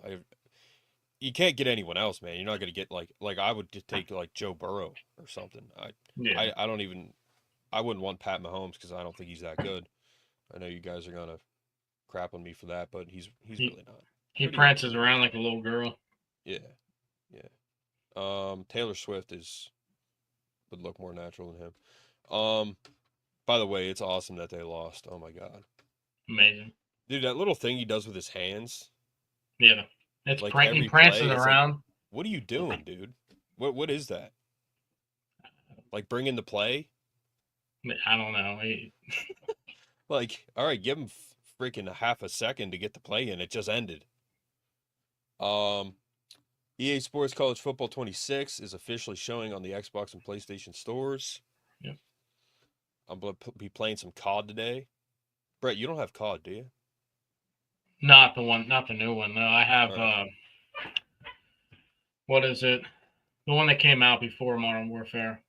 You can't get anyone else, man. You're not going to get like I would just take like Joe Burrow or something. I wouldn't want Pat Mahomes because I don't think he's that good. I know you guys are gonna crap on me for that, but he's really not.
He prances around like a little girl.
Yeah. Taylor Swift would look more natural than him. By the way, it's awesome that they lost. Oh my god,
amazing,
dude! That little thing he does with his hands.
Yeah, it's like he prances around.
Like, what are you doing, dude? What is that? Like bringing the play?
I don't know.
Like, all right, give him freaking a half a second to get the play in. It just ended. EA Sports College Football 26 is officially showing on the Xbox and PlayStation stores.
Yep.
I'm going to be playing some COD today. Brett, you don't have COD, do you?
Not the new one. No, I have,
right.
What is it? The one that came out before Modern Warfare.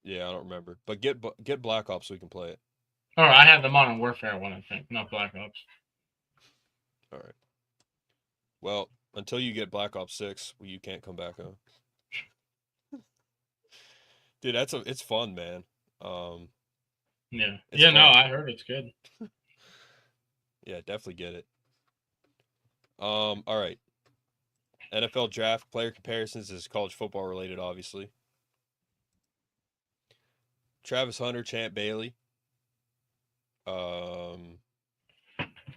Yeah, I don't remember. But get Black Ops so we can play it.
Oh, I have the Modern Warfare one, I think, not Black Ops.
All right. Well, until you get Black Ops 6, you can't come back home. Dude, it's fun, man.
Yeah.
Fun.
No, I heard it's good.
Yeah, definitely get it. All right. NFL draft player comparisons is college football related, obviously. Travis Hunter, Champ Bailey.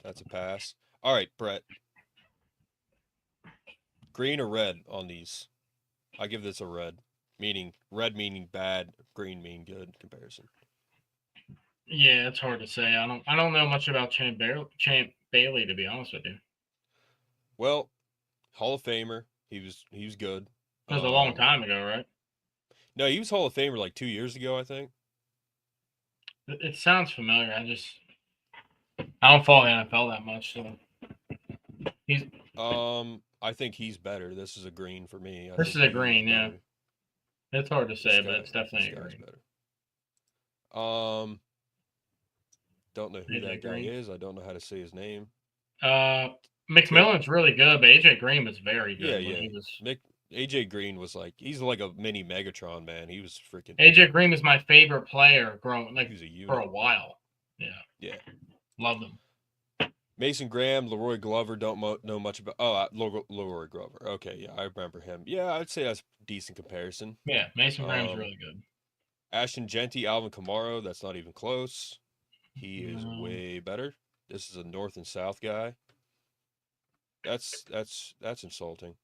That's a pass. All right, Brett. Green or red on these? I give this a red. Red meaning bad, green meaning good comparison.
Yeah, it's hard to say. I don't know much about Champ Bailey, to be honest with you.
Well, Hall of Famer. He was good.
That was a long time ago, right?
No, he was Hall of Famer like 2 years ago, I think.
It sounds familiar. I don't follow the NFL that much, so he's.
I think he's better. This is a green for me.
This is a green, yeah. It's hard to say, but it's definitely a green.
Better. Don't know who that guy is. I don't know how to say his name.
McMillan's really good, but AJ Green was very good.
Yeah. AJ Green was he's like a mini Megatron, man. He was freaking.
AJ Green was my favorite player growing for a while. Yeah.
Yeah.
Loved him.
Mason Graham, Leroy Glover, don't know much about. Leroy Glover. Okay, yeah, I remember him. Yeah, I'd say that's a decent comparison.
Yeah, Mason Graham's really good.
Ashton Genty, Alvin Kamara, that's not even close. He is way better. This is a North and South guy. That's insulting.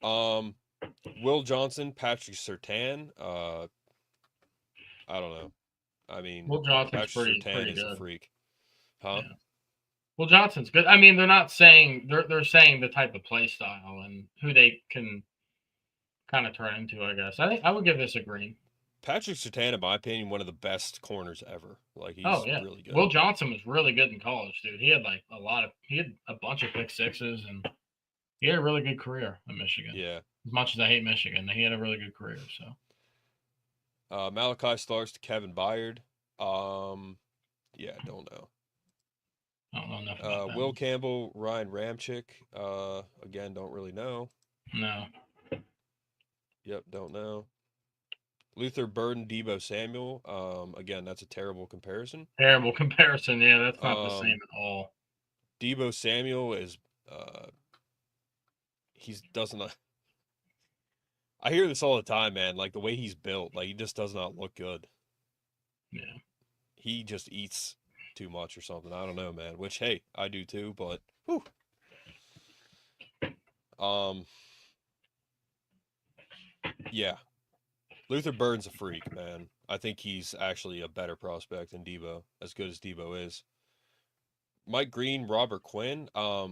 Will Johnson, Patrick Surtain. I don't know. I mean,
Will Johnson's
Patrick
pretty
Surtain is
good.
a freak. Huh?
Yeah. Will Johnson's good. I mean, they're not saying they're saying the type of play style and who they can kind of turn into. I guess I would give this a green.
Patrick Surtain, in my opinion, one of the best corners ever. He's really good.
Will Johnson was really good in college, dude. He had he had a bunch of pick sixes and he had a really good career in Michigan.
Yeah.
As much as I hate Michigan, he had a really good career. So.
Malachi Starks to Kevin Byard. Yeah, don't know.
I don't know enough about that.
Will Campbell, Ryan Ramchick. Again, don't really know.
No.
Yep, don't know. Luther Burden, Deebo Samuel. Again, that's a terrible comparison.
Terrible comparison. Yeah, that's not the same at all.
Deebo Samuel is I hear this all the time, man. Like the way he's built, he just does not look good.
Yeah.
He just eats too much or something. I don't know, man. Which, hey, I do too, but whew. Yeah. Luther Burden's a freak, man. I think he's actually a better prospect than Deebo, as good as Deebo is. Mike Green, Robert Quinn. I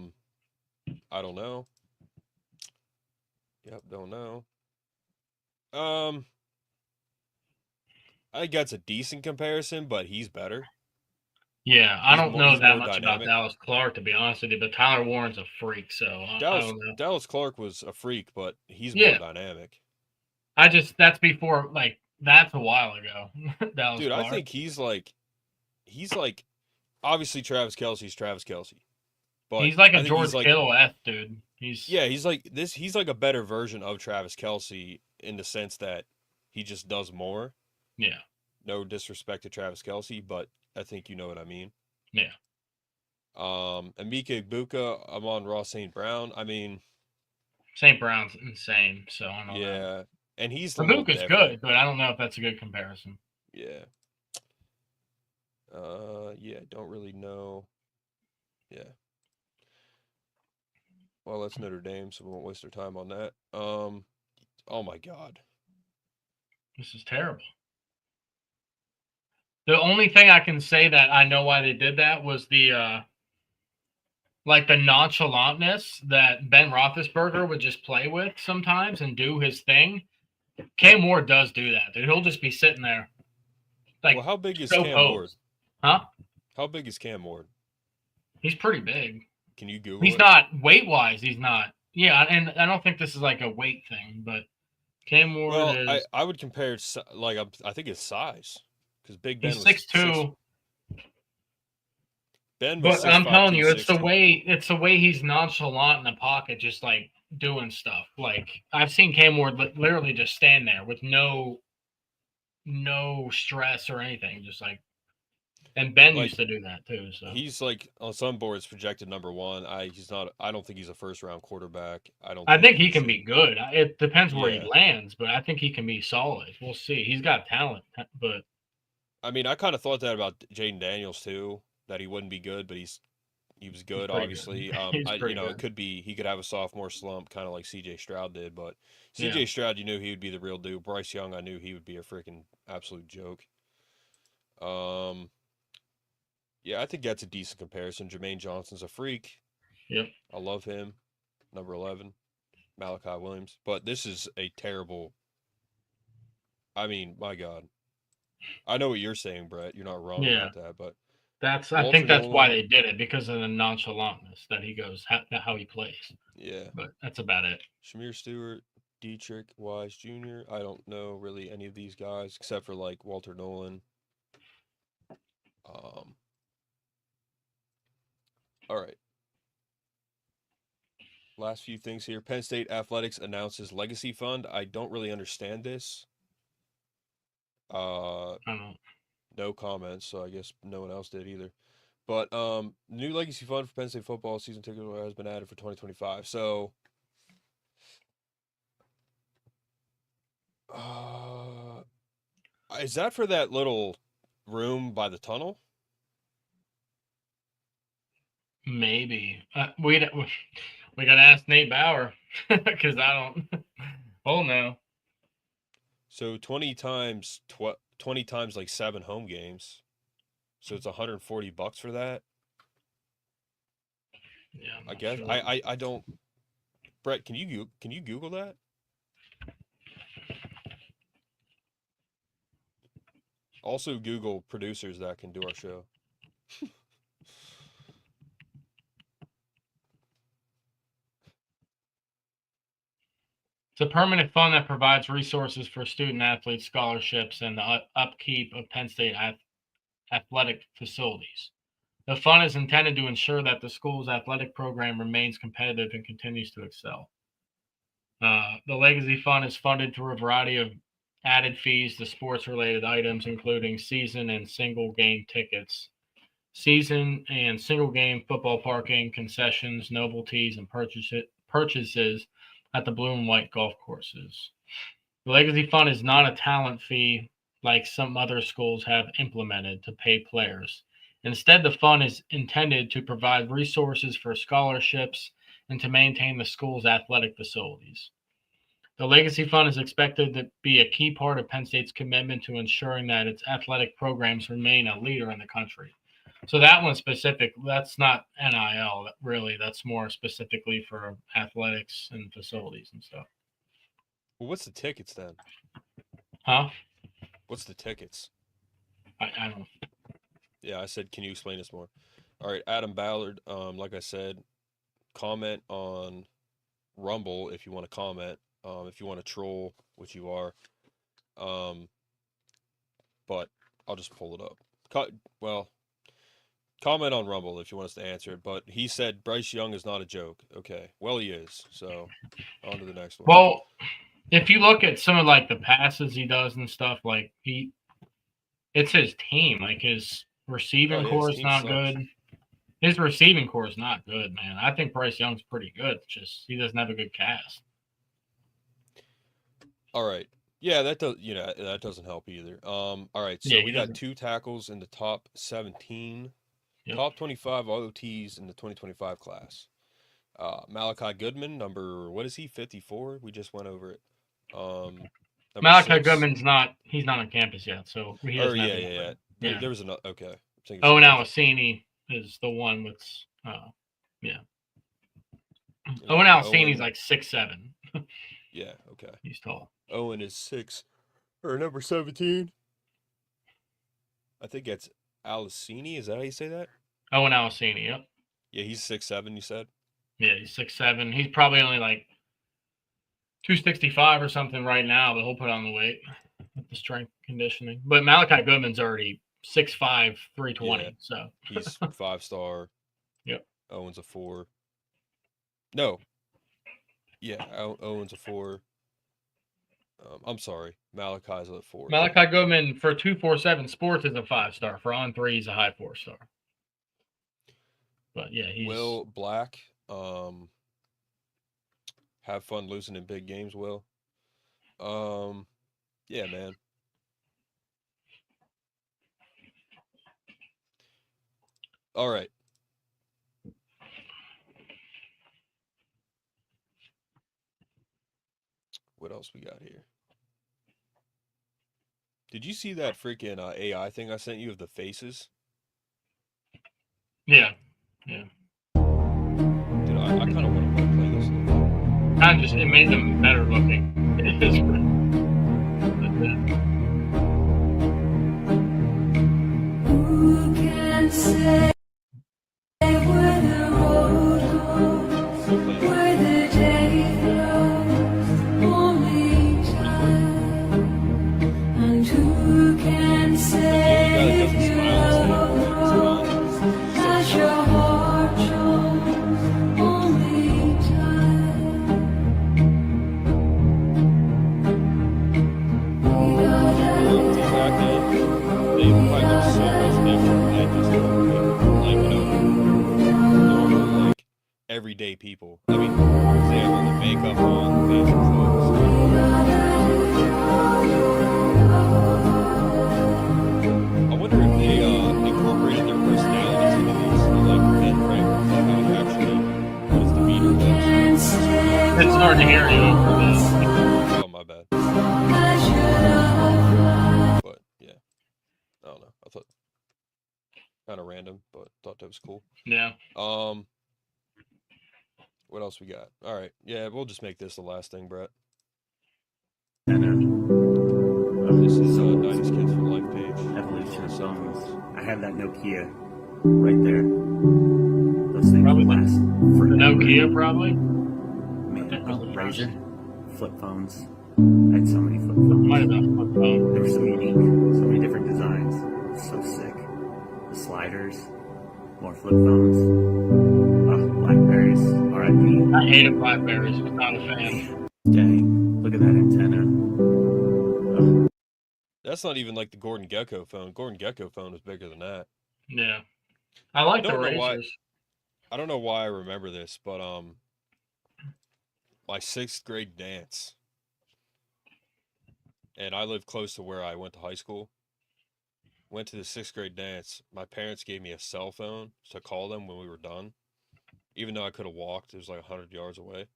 don't know. Yep, don't know. I think that's a decent comparison, but he's better.
Yeah, I don't know
He's
that
more
much about
dynamic.
Dallas Clark, to be honest with you, but Tyler Warren's a freak, so I don't know.
Dallas Clark was a freak, but he's more
Yeah,
dynamic.
that's before, like, that's a while ago. Dallas
Dude, I
Clark.
think he's like obviously Travis Kelce's Travis Kelce, but
He's like
I
a
think he's
George
like
Kittle F, dude.
he's like this. He's like a better version of Travis Kelce in the sense that he just does more.
Yeah.
No disrespect to Travis Kelce, but I think you know what I mean.
Yeah.
Emeka Egbuka, Amon-Ra St. Brown. I mean,
St. Brown's insane, so I don't know.
yeah, and he's a little
Rebuka's
different.
good, but I don't know if that's a good comparison.
Yeah. Yeah, don't really know. Yeah. Well, that's Notre Dame, so we won't waste our time on that. Oh my God.
This is terrible. The only thing I can say that I know why they did that was the like the nonchalantness that Ben Roethlisberger would just play with sometimes and do his thing. Cam Ward does do that, dude. He'll just be sitting there. Like,
Well, how big is
so
Cam
posed.
Ward?
Huh?
How big is Cam Ward?
He's pretty big.
Can you Google
He's
it?
not weight-wise, he's not. Yeah, and I don't think this is like a weight thing, but Cam Ward is...
I would compare like I think it's size because Big Ben
He's
was
6'2".
Ben was
But I'm
6'5",
telling you, it's the
260.
way he's nonchalant in the pocket, just like doing stuff. Like, I've seen Cam Ward literally just stand there with no stress or anything, just like. And Ben used to do that too. So
he's like on some boards projected number 1. He's not. I don't think he's a first round quarterback.
I think he can be good. It depends where he
Yeah.
lands, but I think he can be solid. We'll see. He's got talent, but
I mean, I kind of thought that about Jaden Daniels too, that he wouldn't be good, but he was good,
pretty
obviously.
good. He's pretty
It
good.
could be he could have a sophomore slump, kind of like C.J. Stroud did. But
Yeah.
C.J. Stroud, you knew he would be the real dude. Bryce Young, I knew he would be a freaking absolute joke. Yeah, I think that's a decent comparison. Jermaine Johnson's a freak.
Yep.
I love him. Number 11, Malachi Williams. But this is a terrible. I mean, my God. I know what you're saying, Brett. You're not wrong about that, but
I think that's why they did it, because of the nonchalantness that he goes, how he plays.
Yeah.
But that's about it.
Shamir Stewart, Dietrich Wise Jr. I don't know really any of these guys except for like Walter Nolan. All right. Last few things here. Penn State Athletics announces legacy fund. I don't really understand this.
I don't know.
No comments, so I guess no one else did either. But new legacy fund for Penn State football season ticket has been added for 2025. So is that for that little room by the tunnel?
Maybe we gotta ask Nate Bauer because I don't. Oh no.
So 20 times like 7 home games. So it's $140 for that.
Yeah,
I guess
sure.
I don't. Brett, can you Google that? Also Google producers that can do our show.
It's a permanent fund that provides resources for student athletes, scholarships, and the upkeep of Penn State athletic facilities. The fund is intended to ensure that the school's athletic program remains competitive and continues to excel. The Legacy Fund is funded through a variety of added fees to sports-related items, including season and single game tickets, season and single game football parking, concessions, novelties, and purchases at the blue and white golf courses. The Legacy Fund is not a talent fee like some other schools have implemented to pay players. Instead, the fund is intended to provide resources for scholarships and to maintain the school's athletic facilities. The Legacy Fund is expected to be a key part of Penn State's commitment to ensuring that its athletic programs remain a leader in the country. So that one specific, that's not NIL, really. That's more specifically for athletics and facilities and stuff.
Well, what's the tickets then?
Huh?
What's the tickets?
I don't know.
Yeah, I said, can you explain this more? All right, Adam Ballard, like I said, comment on Rumble if you want to comment. If you want to troll, which you are. But I'll just pull it up. Comment on Rumble if you want us to answer it. But he said Bryce Young is not a joke. Okay, well, he is. So on to the next one.
Well, if you look at some of like the passes he does and stuff, like it's his team. Like his receiving core is not good. His receiving core is not good, man. I think Bryce Young's pretty good. Just he doesn't have a good cast.
All right. Yeah, that doesn't help either. All right, so we got 2 tackles in the top 17, top 25 OTs in the 2025 class. Malachi Goodman, what is he, 54? We just went over it.
Malachi Goodman's he's not on campus yet, so he doesn't have
There was another, okay.
Owen Alasini is the one with, Owen Alasini's like 6'7".
Yeah, okay.
He's tall.
Owen is number 17. I think it's Alasini. Is that how you say that?
Owen Alasini, yep.
Yeah, he's 6'7", you said?
Yeah, he's 6'7". He's probably only like 265 or something right now, but he'll put on the weight with the strength conditioning. But Malachi Goodman's already 6'5", 320. Yeah,
so he's 5-star.
Yep.
Owen's a 4. No. Yeah, Owen's a 4. I'm sorry, Malachi's a 4.
Malachi Goodman for 247 Sports is a 5-star. For On 3, he's a high 4-star. But yeah, he's
Will Black. Have fun losing in big games, Will. Yeah, man. All right. What else we got here? Did you see that freaking AI thing I sent you of the faces?
Yeah.
Dude, I kind of want to play this.
It made them better looking. It is good.
Who can say where the road goes, where the day flows, only time, and who can say if you love rose, as your heart shows, only time.
They look like they're so much different. They just normal, like everyday people. I mean, they have all the makeup on, the facial clothes. I wonder if they incorporated their personalities into these, like Penn frames. Is that how it actually? What is the meter like?
It's hard to hear you over this.
Oh, my bad. But yeah, I don't know. I thought kind of random, but thought that was cool.
Yeah.
What else we got? All right. Yeah, we'll just make this the last thing, Brett.
And
This is 90s Kids for Life page.
evolution of phones. I have that Nokia right there. Those things
Probably
last
The
forever.
Nokia, probably.
Man,
Probably
Razor, flip phones. I had so many flip phones.
Might have been a flip phone.
They were so unique, so many different designs. So sick. The sliders, more flip phones. Oh, Blackberries, RIP.
I hated Blackberries. Was not a fan.
Dang, look at that antenna. Oh,
That's not even like the Gordon Gekko phone. Gordon Gekko phone was bigger than that.
Yeah. I like the
don't know why-
Razors.
I don't know why I remember this, but my 6th grade dance, and I lived close to where I went to high school. Went to the 6th grade dance. My parents gave me a cell phone to call them when we were done. Even though I could have walked, it was like 100 yards away.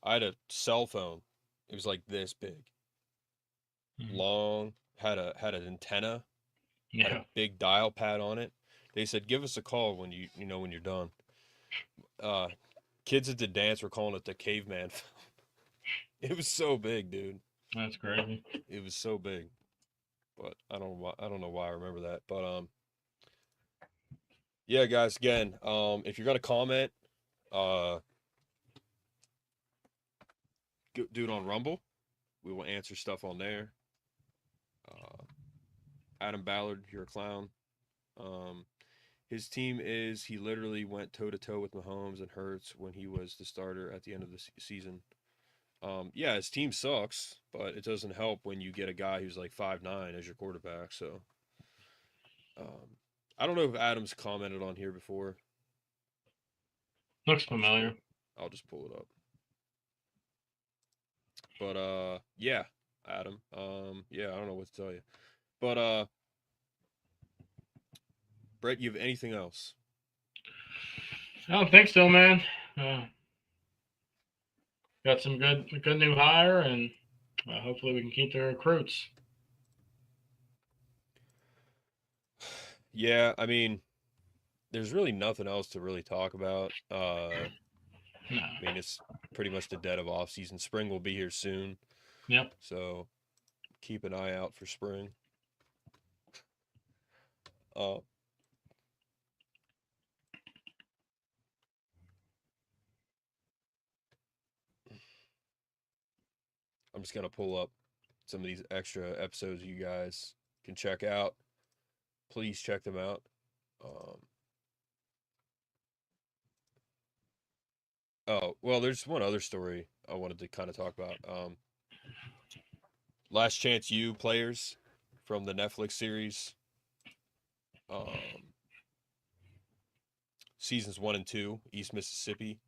I had a cell phone. It was like this big, long, had an antenna, had
Yeah.
a big dial pad on it. They said, give us a call when when you're done. Kids at the dance were calling it the caveman film. It was so big, dude.
That's crazy.
It was so big. But I don't know why I remember that. But yeah, guys, again, if you're gonna comment, do it on Rumble. We will answer stuff on there. Adam Ballard, you're a clown. His team he literally went toe-to-toe with Mahomes and Hurts when he was the starter at the end of the season. Yeah, his team sucks, but it doesn't help when you get a guy who's like 5'9" as your quarterback. So, I don't know if Adam's commented on here before.
Looks familiar.
I'll just pull it up. But yeah, Adam. Yeah, I don't know what to tell you. But Brett, you have anything else?
I don't think so, man. Got some good new hire, and hopefully we can keep the recruits.
Yeah, I mean, there's really nothing else to really talk about.
No.
I mean, it's pretty much the dead of off season. Spring will be here soon.
Yep.
So keep an eye out for spring. I'm just going to pull up some of these extra episodes you guys can check out. Please check them out. Oh, well, there's one other story I wanted to kind of talk about. Last Chance U players from the Netflix series. Seasons 1 and 2, East Mississippi.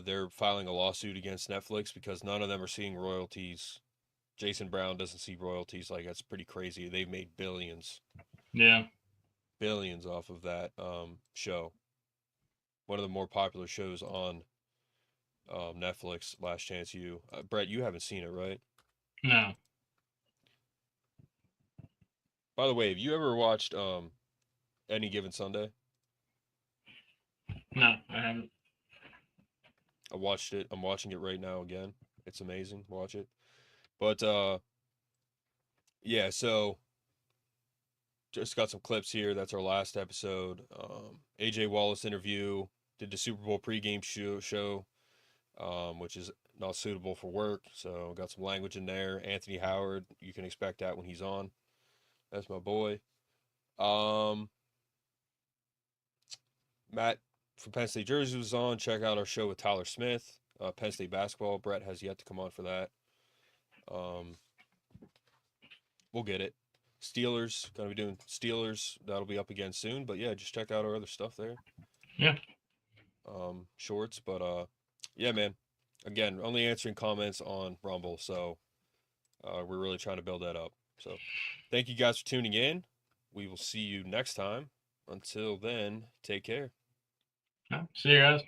They're filing a lawsuit against Netflix because none of them are seeing royalties. Jason Brown doesn't see royalties. Like, that's pretty crazy. They've made billions.
Yeah.
Billions off of that show. One of the more popular shows on Netflix, Last Chance U. Brett, you haven't seen it, right?
No.
By the way, have you ever watched Any Given Sunday?
No, I haven't.
I watched it. I'm watching it right now again. It's amazing. Watch it. But yeah, so just got some clips here. That's our last episode. AJ Wallace interview. Did the Super Bowl pregame show, which is not suitable for work. So got some language in there. Anthony Howard, you can expect that when he's on. That's my boy. Matt from Penn State Jersey was on. Check out our show with Tyler Smith, Penn State basketball. Brett has yet to come on for that. We'll get it. Steelers, gonna be doing Steelers. That'll be up again soon. But yeah, just check out our other stuff there.
Yeah.
Shorts, but yeah, man. Again, only answering comments on Rumble, so we're really trying to build that up. So thank you guys for tuning in. We will see you next time. Until then, take care.
See you guys.